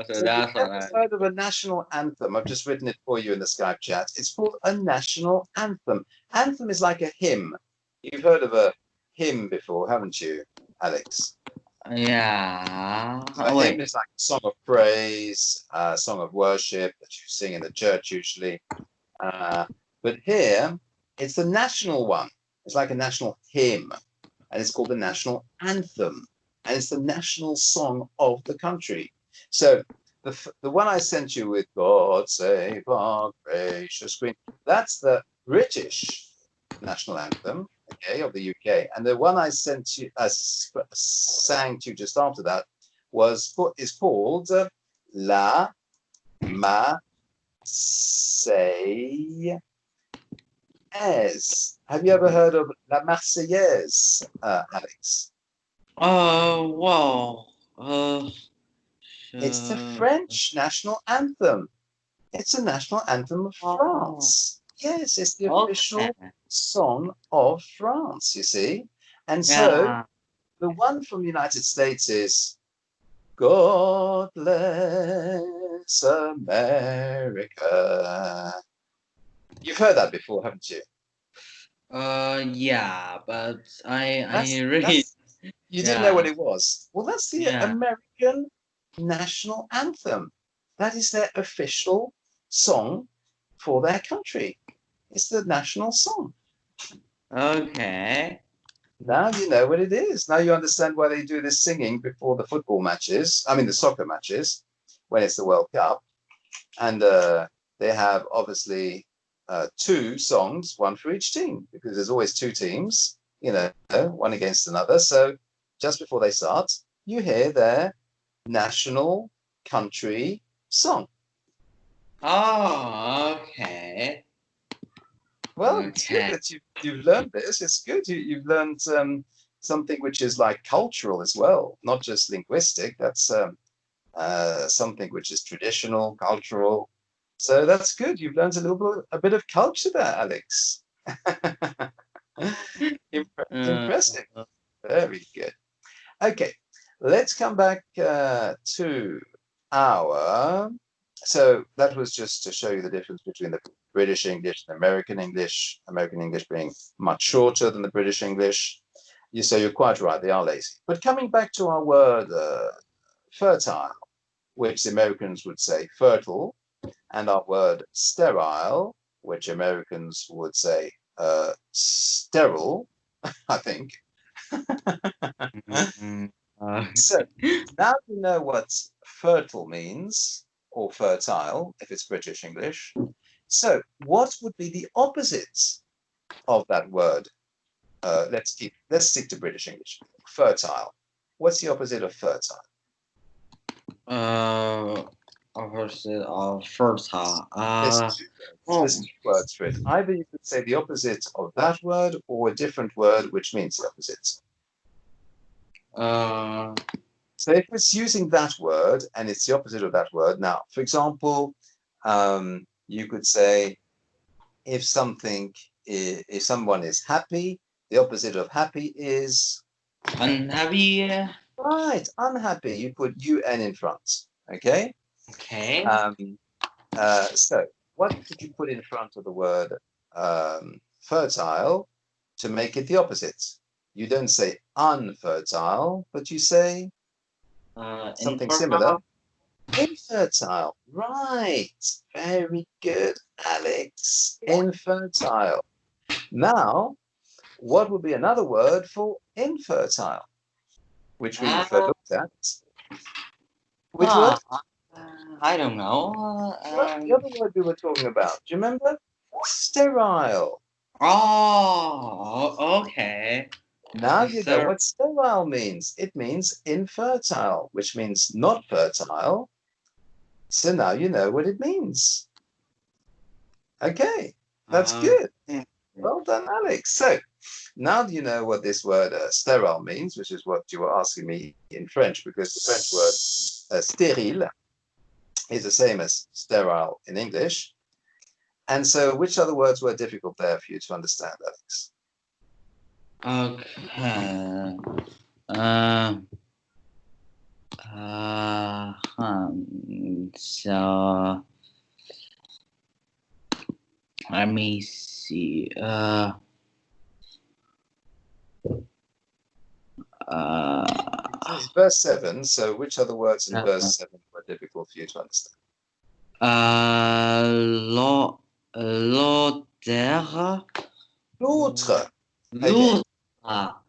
so you've that's what never I. heard of a national anthem. I've just written it for you in the Skype chat. It's called a national anthem. Anthem is like a hymn. You've heard of a hymn before, haven't you, Alex? Yeah. So a Oh, hymn wait. is like a song of praise, a song of worship that you sing in the church usually. Uh, but here, it's the national one. It's like a national hymn, and it's called the national anthem, and it's the national song of the country. So the one I sent you with "God Save Our Gracious Queen," that's the British national anthem, okay, of the UK, and the one I sent you, sang to you just after that, is called La Marseillaise. Have you ever heard of La Marseillaise, Alex? Oh, whoa. It's the Sure. French national anthem. It's the national anthem of Oh, France. Yes, it's the okay. official song of France, you see. And so Yeah. the one from the United States is God bless America. You've heard that before, haven't you? Yeah, but I That's really, that's you didn't know what yeah, it was. Well, that's the yeah. American national anthem. That is their official song for their country. It's the national song. Okay. Now you know what it is. Now you understand why they do this singing before the football matches. I mean, the soccer matches when it's the World Cup. And they have obviously two songs, one for each team, because there's always two teams, one against another. So just before they start, you hear their national country song. Oh, okay. Well, it's good Okay. that you've learned this. It's good you've learned something which is like cultural as well, not just linguistic. That's something which is traditional, cultural. So that's good. You've learned a bit of culture there, Alex. Uh, Impressive. Very good. Okay, let's come back to our. So that was just to show you the difference between the British English and American English. American English being much shorter than the British English. So you're quite right, they are lazy. But coming back to our word fertile, which the Americans would say fertile, and our word sterile, which Americans would say sterile, I think. mm, uh, So now you know what fertile means, or fertile, if it's British English. So what would be the opposite of that word? Let's stick to British English. Fertile. What's the opposite of fertile? uh, opposite of fertile. There's two words. Oh, There's two words for it. Either you could say the opposite of that word or a different word which means the opposite. uh, So if it's using that word and it's the opposite of that word, now, for example, you could say if if someone is happy, the opposite of happy is unhappy. right, unhappy. You put un in front. Okay. Okay. Um, so what could you put in front of the word fertile to make it the opposite? You don't say unfertile, but you say something similar. Infertile. Infertile. Right. Very good, Alex. Infertile. Now, what would be another word for infertile, which we've Uh, looked at? Which word? I don't know. Well, the other word we were talking about. Do you remember? Sterile. Oh, okay. Now you know So, what sterile means. It means infertile, which means not fertile. So now you know what it means. Okay, that's good. yeah. Well done, Alex. So now you know what this word sterile means, which is what you were asking me in French, because the French word stérile is the same as sterile in English. And so, which other words were difficult there for you to understand, Alex? Okay. Uh, so let me see. It's verse 7. So, which other words in Uh, verse 7 were difficult for you to understand? L'odeur. L'autre. Okay, L'autre. l'autre.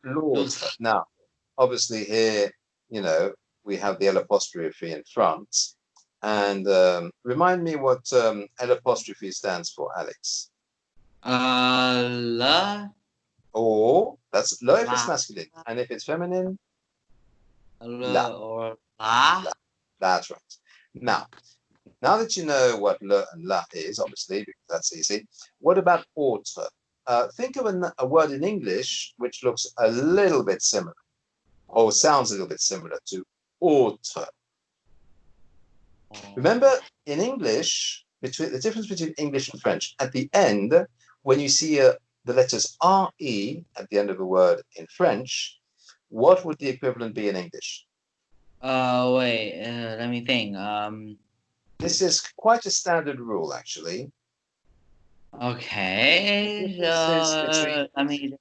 L'autre. Now, obviously, here, we have the L apostrophe in front. And remind me what L apostrophe stands for, Alex. La. Or, that's lo if it's La. masculine. And if it's feminine, la. Le or la. La. That's right. Now that you know what le and la is, obviously, because that's easy, what about autre? Think of a word in English which looks a little bit similar, or sounds a little bit similar to autre. Remember, in English, between the difference between English and French, at the end, when you see the letters RE at the end of a word in French, what would the equivalent be in English? Wait. Let me think. This is quite a standard rule, actually. Okay. Differences between, I mean.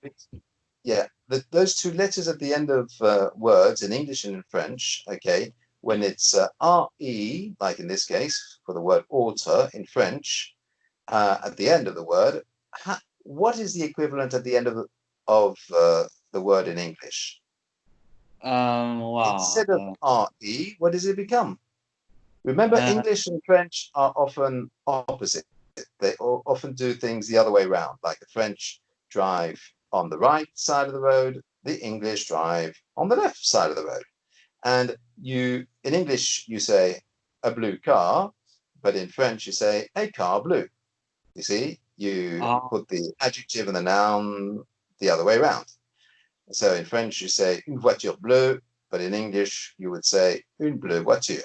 yeah, those two letters at the end of words in English and in French, okay, when it's RE, like in this case, for the word autre in French, at the end of the word, what is the equivalent at the end of the word in English? Wow. Instead of RE, what does it become? Remember, Uh, English and French are often opposite. They often do things the other way around, like the French drive on the right side of the road, the English drive on the left side of the road. And in English, you say a blue car, but in French, you say a car blue. You see, you oh, put the adjective and the noun the other way around. So in French, you say une voiture bleue, but in English, you would say une bleue voiture.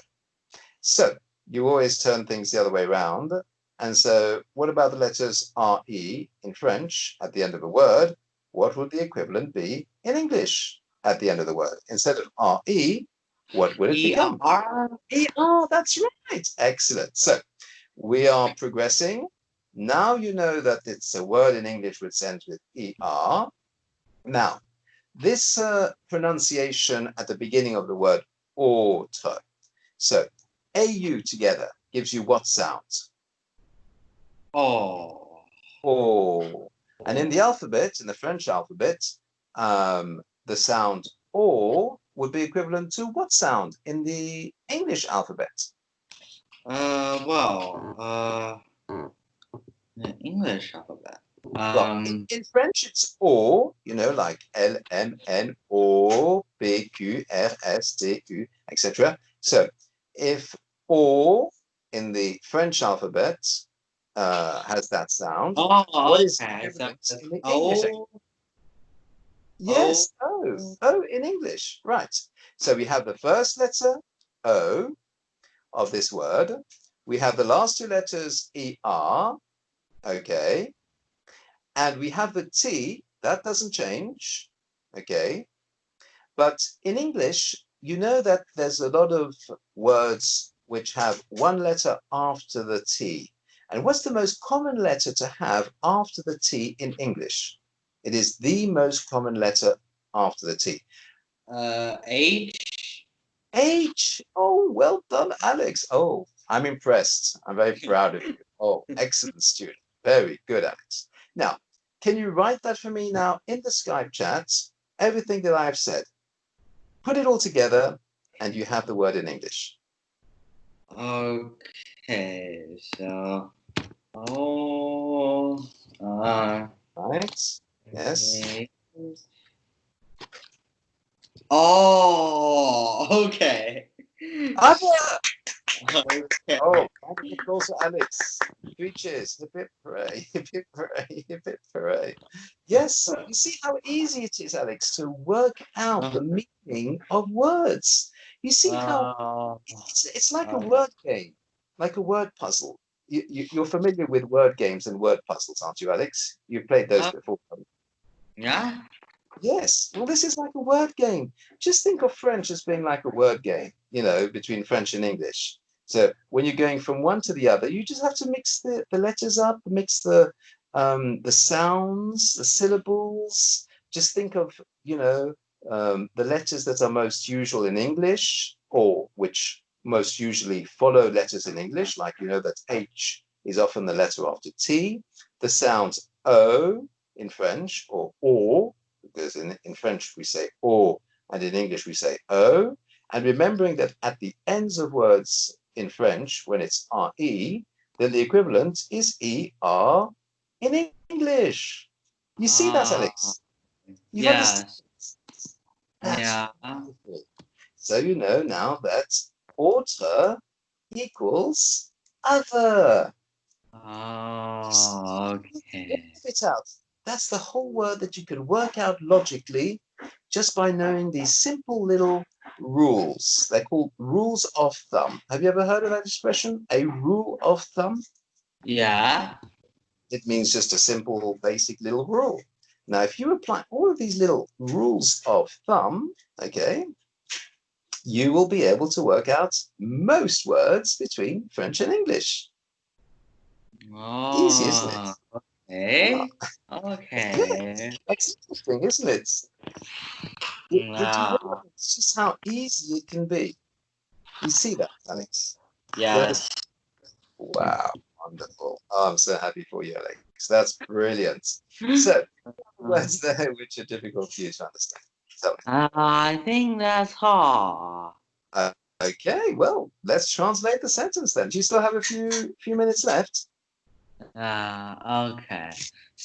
So you always turn things the other way around. And so what about the letters RE in French at the end of a word? What would the equivalent be in English at the end of the word? Instead of RE, what would it become? ER. ER, that's right. Excellent. So we are progressing. Now you know that it's a word in English which ends with ER. Now, this pronunciation at the beginning of the word autre. So AU together gives you what sound? Oh. Oh. And in the alphabet, in the French alphabet, the sound O would be equivalent to what sound in the English alphabet? Well. The English alphabet. Well, in French, it's O, like L, M, N, O, P, Q, R, S, T, U, etc. So if O in the French alphabet has that sound, what Oh, is the okay. So equivalent it's in the English? O. O. Yes, O. O in English, right. So we have the first letter, O, of this word. We have the last two letters, ER, okay. And we have the T, that doesn't change, okay? But in English, you know that there's a lot of words which have one letter after the T. And what's the most common letter to have after the T in English? It is the most common letter after the T. H. H. Oh, well done, Alex. Oh, I'm impressed. I'm very proud of you. Oh, excellent student. Very good, Alex. Now, can you write that for me now in the Skype chat? Everything that I've said. Put it all together, and you have the word in English. Okay, so oh, Right? Yes. okay. Oh, okay. Other. Okay. Oh, round of applause for Alex. 3 cheers. Hip hip hooray. Hip hip hooray. Hip hip hooray. Yes, you see how easy it is, Alex, to work out the meaning of words. You see how Uh, it's like a uh, word game, like a word puzzle. You're familiar with word games and word puzzles, aren't you, Alex? You've played those before. yeah. Yes, well, this is like a word game. Just think of French as being like a word game, between French and English. So when you're going from one to the other, you just have to mix the letters up, mix the sounds, the syllables. Just think of, the letters that are most usual in English, or which most usually follow letters in English, like that H is often the letter after T. The sounds O in French, or because in French we say O and in English we say O. And remembering that at the ends of words in French, when it's RE, then the equivalent is ER in English. You see that, Ah, Alex? You've understood. yes. That's Yeah. wonderful. So you know now that author equals other. Oh, Work okay. it out. That's the whole word that you can work out logically just by knowing these simple little rules. They're called rules of thumb. Have you ever heard of that expression? A rule of thumb? Yeah. It means just a simple, basic little rule. Now, if you apply all of these little rules of thumb, okay, you will be able to work out most words between French and English. Easy, isn't it? Oh, Ah, okay. yeah, Okay. that's interesting, isn't it? Did you Yeah. realize just how easy it can be? You see that, Alex? You Yes. understand? Wow, wonderful. Oh, I'm so happy for you, Alex. That's brilliant. So, words there which are difficult for you to understand. Tell me. I think that's all. Okay, well, let's translate the sentence then. Do you still have a few minutes left? Okay.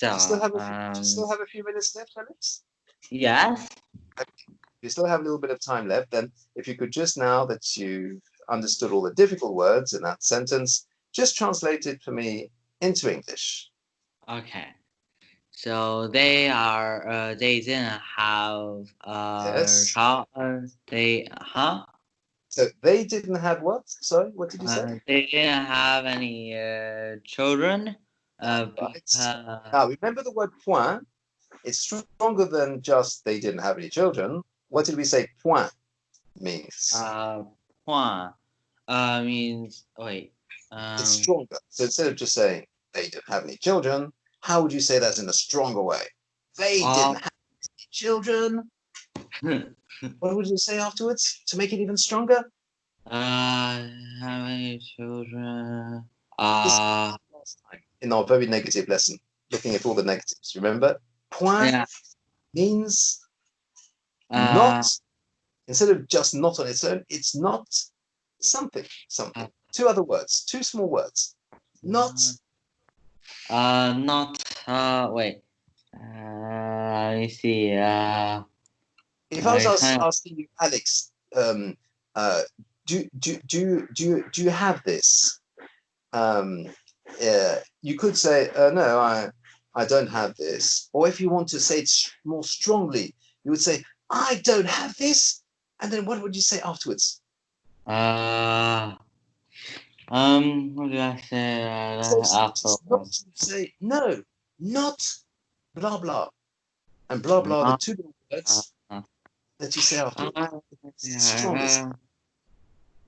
Do you still So, have do you still have a few minutes left, Alex? yes. Okay. You still have a little bit of time left, then if you could just now that you've understood all the difficult words in that sentence, just translate it for me into English. Okay. So they didn't have Yes. they So they didn't have what? Sorry, what did you say? they didn't have any children Right. because Now remember the word point. It's stronger than just they didn't have any children. What did we say point means? Juan means wait It's um stronger. So instead of just saying they didn't have any children, how would you say that in a stronger way? They uh didn't have any children. What would you say afterwards to make it even stronger? how many children This last time in our very negative lesson, looking at all the negatives. Remember, point yeah means not, uh, instead of just not on its own, it's not something, something. Two other words, two small words. Not, not wait let me see if I was I kind of asking you, Alex, uh, do you have this? Um, you could say, no, I don't have this. Or if you want to say it more strongly, you would say, I don't have this. And then what would you say afterwards? uh what did I say Just not afterwards? say, no, not blah, blah. And blah, blah are the Not, two little uh, words that you say afterwards. uh, It's the strongest.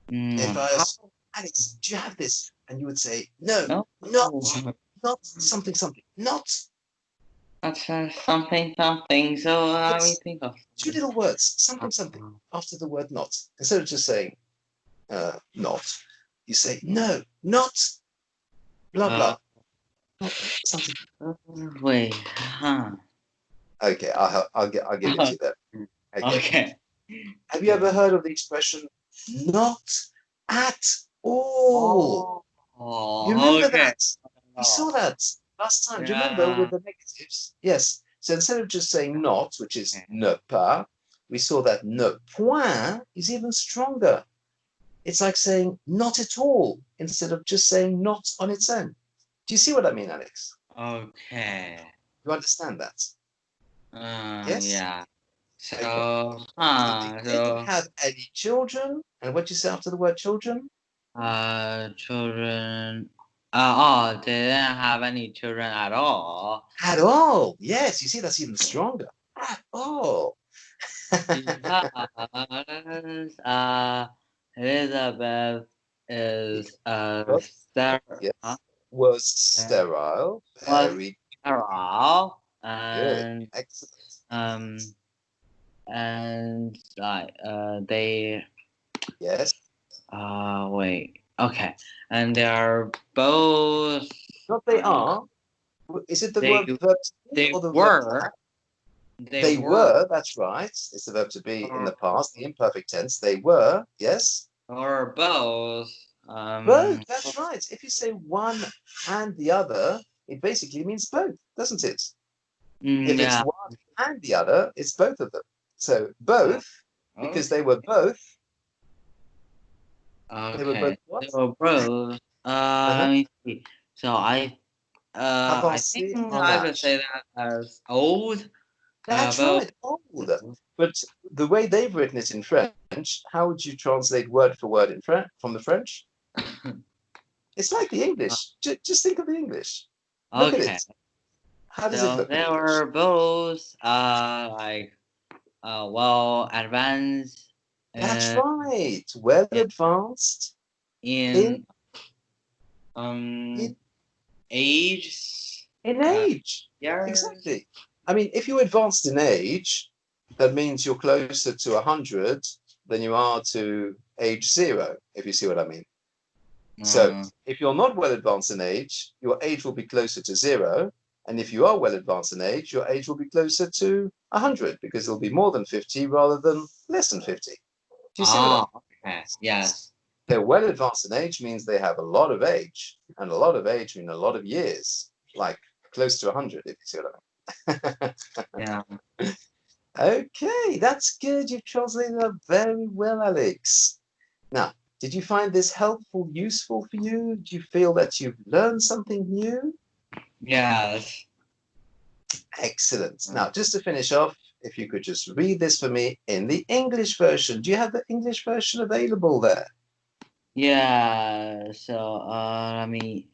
If I how ask, Alex, do you have this? And you would say, no, no not, not something, something, not. That's something, something. So let me Yes, think of two this. little words, something, something, after the word not. Instead of just saying not, you say no, not blah Uh, blah. Not something. wait, huh? Okay, I'll give it to you then. Okay. Okay. Have you ever heard of the expression not at all? Oh, You remember okay. that? We saw Oh, that last time. Do you remember yeah. with the negatives? Yes. So instead of just saying not, which is Okay. ne pas, we saw that ne point is even stronger. It's like saying not at all instead of just saying not on its own. Do you see what I mean, Alex? Okay. You understand that? Yes? Yeah. Okay. So, So they didn't so, have any children. And what do you say after the word children? children. Oh, they didn't have any children at all. At all. Yes, you see, that's even stronger. At all. Because Elizabeth is Yes, huh? was Uh, sterile. was Very sterile good. Excellent. um and like they Yes. wait, okay, and they are both Not they are. Is it the they verb to be they or the verb to were have? they They were were, that's right. It's the verb to be in or, the past, the imperfect tense. They were, yes. or both Both, that's right. If you say one and the other, it basically means both, doesn't it? If it's yeah. one and the other, it's both of them. So uh, both, because okay. they were both, they were both Okay, what? they were both. Uh-huh. Let me see. So I think Avancé en I could say âge. that as old. That's Both. right, old. But the way they've written it in French, how would you translate word for word in from the French? It's like the English. Just think of the English. Look at Okay, it. How does it so look in they English? were both like well advanced That's uh, right. Well in advanced in in um in, age in uh age. years. Exactly. I mean, if you're advanced in age, that means you're closer to 100 than you are to age 0, if you see what I mean. So Uh, if you're not well advanced in age, your age will be closer to 0. And if you are well advanced in age, your age will be closer to 100 because it'll be more than 50 rather than less than 50. Do you see what I oh, mean? okay, yes. They're well advanced in age means they have a lot of age, and a lot of age means a lot of years, like close to 100, if you see what I Yeah. mean. Okay, that's good. You've translated that very well, Alex. Now, did you find this helpful, useful for you? Do you feel that you've learned something new? Yes. Excellent. Now, just to finish off, if you could just read this for me in the English version. Do you have the English version available there? Yeah, so let me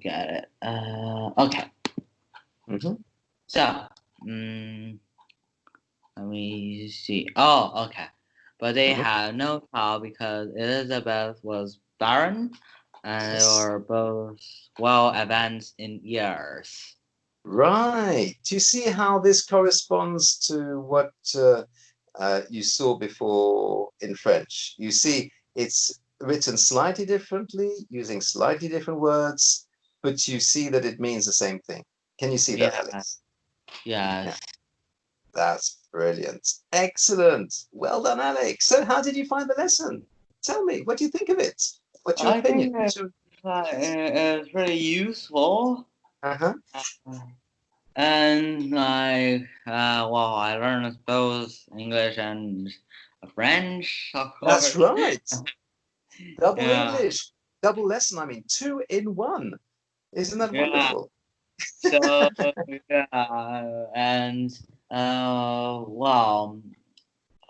get it. Okay. Mhm, So, mm, let me see. Oh, okay. But they mhm. had no child because Elizabeth was barren and they Yes. were both well advanced in years. Right. Do you see how this corresponds to what you saw before in French? You see, it's written slightly differently, using slightly different words, but you see that it means the same thing. Can you see that, Yeah, Alex? Yeah, yes. that's brilliant. Excellent. Well done, Alex. So, how did you find the lesson? Tell me, what do you think of it? What's your I opinion? think What's your yes? it's really useful. Uh-huh. And like, well, I learned both English and French, of That's course. right. Double Yeah, English, double lesson. I mean, two in one. Isn't that yeah. wonderful? So yeah, and well,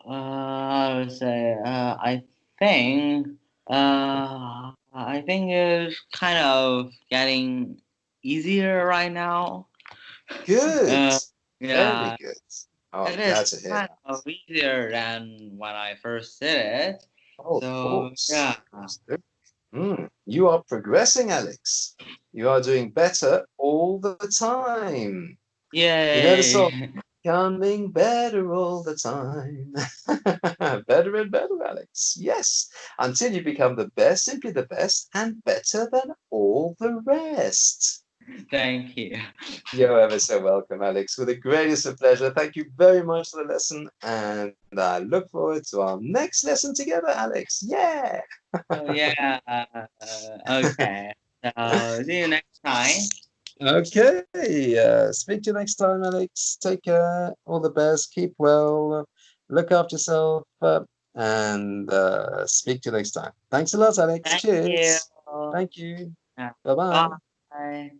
I would say, think, I think it's kind of getting easier right now. Good. Uh, Very yeah. good. Oh, It I'm is glad to hear kind that. of easier than when I first did it. Oh, of So course. yeah, Absolutely. You are progressing, Alex. You are doing better all the time. Yay. You know the song? Coming better all the time. Better and better, Alex. Yes. Until you become the best, simply the best, and better than all the rest. Thank you. You're ever so welcome, Alex. With the greatest of pleasure. Thank you very much for the lesson. And I look forward to our next lesson together, Alex. Yeah. Oh, yeah. Okay. So see you next time. Okay. Speak to you next time, Alex. Take care. All the best. Keep well. Look after yourself. And speak to you next time. Thanks a lot, Alex. Thank you. Cheers. Thank you. Yeah. Bye-bye. Bye.